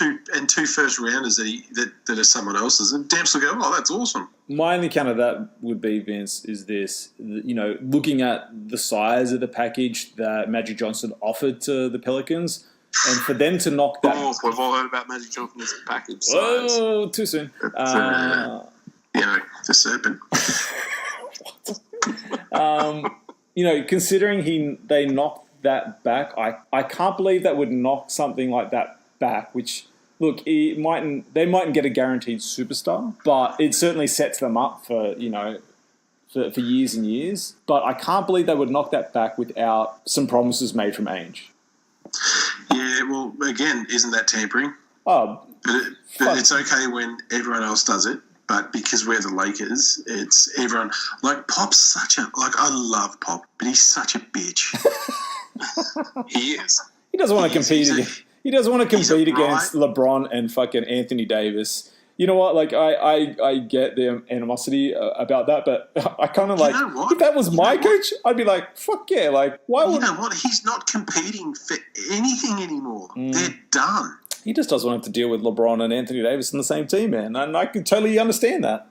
go, and two first rounders that are someone else's. And Demps will go, oh, that's awesome. My only count of that would be, Vince, is this, looking at the size of the package that Magic Johnson offered to the Pelicans, and for them to knock that... Oh, we've all heard about Magic Johnson's package size. Oh, too soon. The serpent. Considering they knocked that back, I can't believe that would knock something like that back, which... Look, they mightn't get a guaranteed superstar, but it certainly sets them up for years and years. But I can't believe they would knock that back without some promises made from Ainge. Yeah, well, again, isn't that tampering? Oh, but it's okay when everyone else does it. But because we're the Lakers, it's everyone. Like Pop's I love Pop, but he's such a bitch. He is. He doesn't want to compete against. He doesn't want to compete against LeBron and fucking Anthony Davis. You know what? Like, I get the animosity about that, but I kind of like, if that was my coach, I'd be like, fuck yeah. Like, why would... You know what? He's not competing for anything anymore. They're done. He just doesn't want to deal with LeBron and Anthony Davis in the same team, man. And I can totally understand that.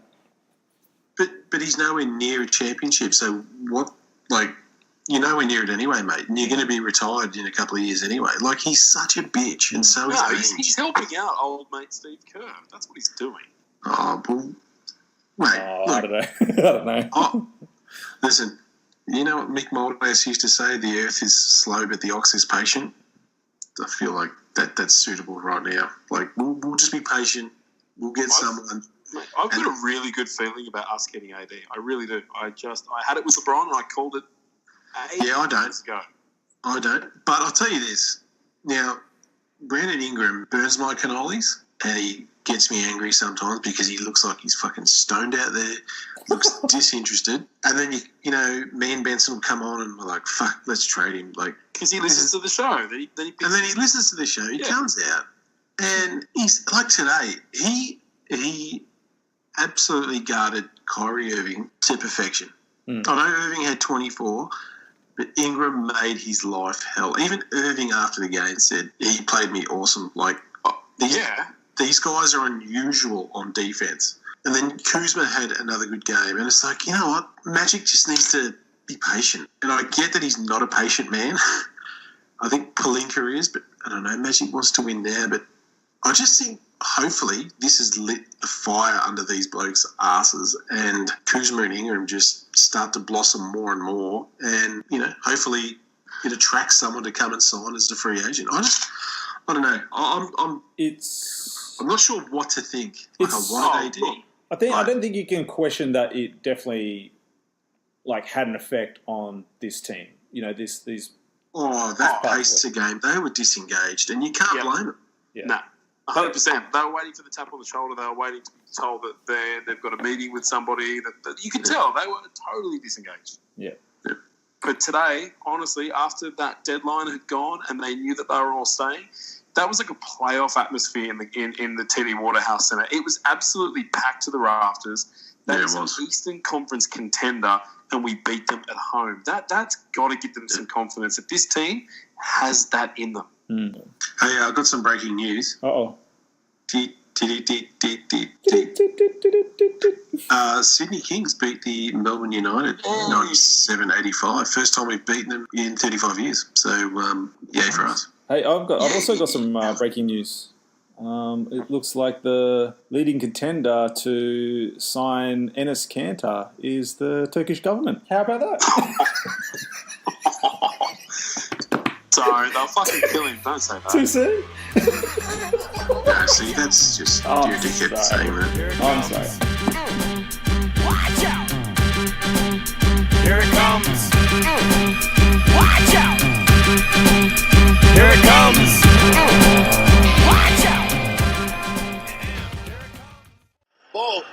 But he's nowhere near a championship. So what, like... You're nowhere near it anyway, mate. And you're going to be retired in a couple of years anyway. Like, he's such a bitch, and so is Ainge. He's helping out old mate Steve Kerr. That's what he's doing. Oh, well, mate, look, I don't know. I don't know. Oh, listen, you know what Mick Malthouse used to say? The earth is slow, but the ox is patient. I feel like that's suitable right now. Like, we'll just be patient. We'll get someone. Mate, I've got a really good feeling about us getting AD. I really do. I had it with LeBron, and I called it. Yeah, I don't. Let's go. I don't. But I'll tell you this. Now, Brandon Ingram burns my cannolis, and he gets me angry sometimes because he looks like he's fucking stoned out there, looks disinterested. And then, me and Benson will come on and we're like, fuck, let's trade him. Like, because he listens to the show. And then he listens to the show. He comes out. And he's, like today, he absolutely guarded Kyrie Irving to perfection. I know Irving had 24, but Ingram made his life hell. Even Irving after the game said, he played me awesome. Like, these guys are unusual on defense. And then Kuzma had another good game. And it's like, you know what? Magic just needs to be patient. And I get that he's not a patient man. I think Pelinka is, but I don't know. Magic wants to win now. But I just think, hopefully, this has lit a fire under these blokes' asses, and Kuzma and Ingram just start to blossom more and more, and hopefully it attracts someone to come and sign as a free agent. I don't know. I'm not sure what to think. Like, I wanted AD. I don't think you can question that it definitely had an effect on this team. These. Oh, that pace to game. They were disengaged, and you can't blame them. Yeah. No. 100%. They were waiting for the tap on the shoulder. They were waiting to be told that they've got a meeting with somebody. That you can tell they were totally disengaged. Yeah. But today, honestly, after that deadline had gone and they knew that they were all staying, that was like a playoff atmosphere in the TD Waterhouse Centre. It was absolutely packed to the rafters. That is an Eastern Conference contender, and we beat them at home. That's got to give them some confidence that this team has that in them. Hey, I've got some breaking news. Uh-oh. Sydney Kings beat the Melbourne United 97-85. First time we've beaten them in 35 years. So, yay for us. Hey, I've also got some breaking news. It looks like the leading contender to sign Enes Kanter is the Turkish government. How about that? Sorry, they'll fucking kill him. Don't say that. Too soon? No, see, that's just you're a dickhead saying that. I'm sorry. Watch out! Here it comes. Watch out! Here it comes. Watch out! Ball.